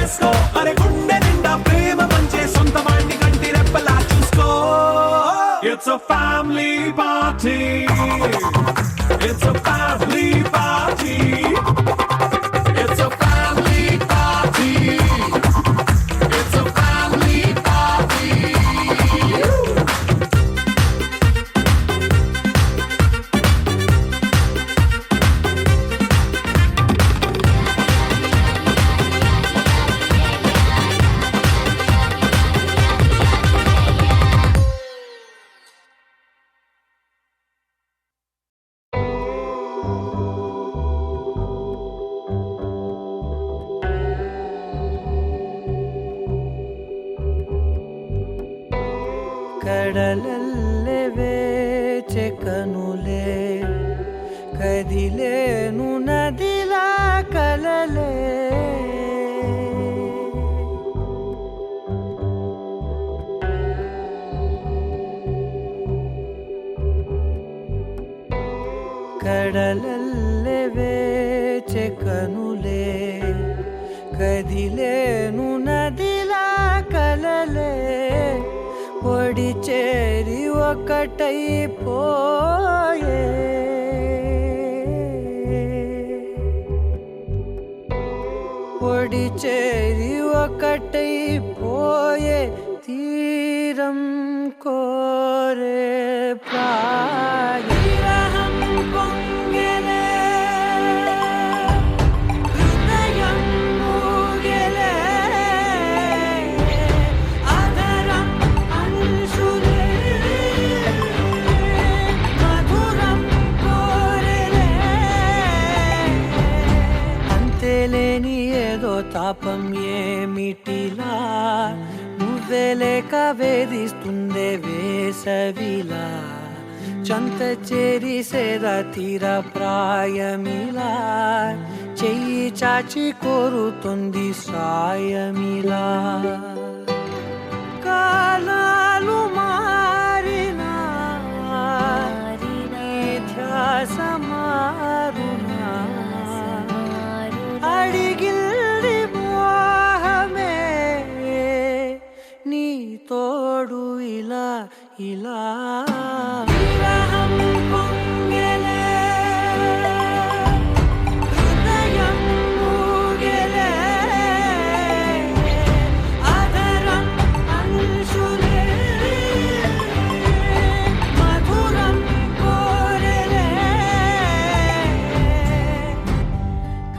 వేసుకో అరే గుండె నిండా ప్రేమ పంచే సొంత వాణ్ణి కంటి రెప్పలా చూసుకో. It's a family party. It's a family party. It's a family party. It's a family party. కడలల్లె వేచె కనులే కదిలేను నదిలా కలలే కడలల్లె వేచె కనులే కదిలేను నదిలా కలలే ఒడి చేరి ఒకటైపోయే ఒడి చేరి ఒకటైపోయే తీరం కోరే ప్రాయం పొంగెలే హృదయం మూగెలే అధరం అంశులే మధురం కోరెలే అంతేలేని ఏదో తాపం ఏమిటిలా నువ్వే లేక వేధిస్తుందే వేసవిలా చంత చేరి సేద తీర ప్రాయమిలా చెయ్యి చాచి కోరుతుంది సాయమిలా కాలాలు మారినా ధ్యాస మారునా అడిగిల్ది మోహమే నీ తోడు ఇలా ఇలా విరహం పొంగెలే హృదయం మూగెలే అధరం అంశులే మధురం కోరెలే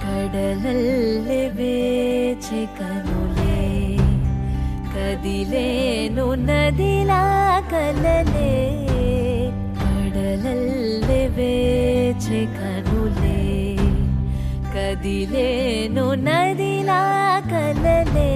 కడలల్లె వేచె కనులే కదిలేను నదిలా కలలే కడలల్లె వేచె కనులే కదిలేను నదిలా కలలే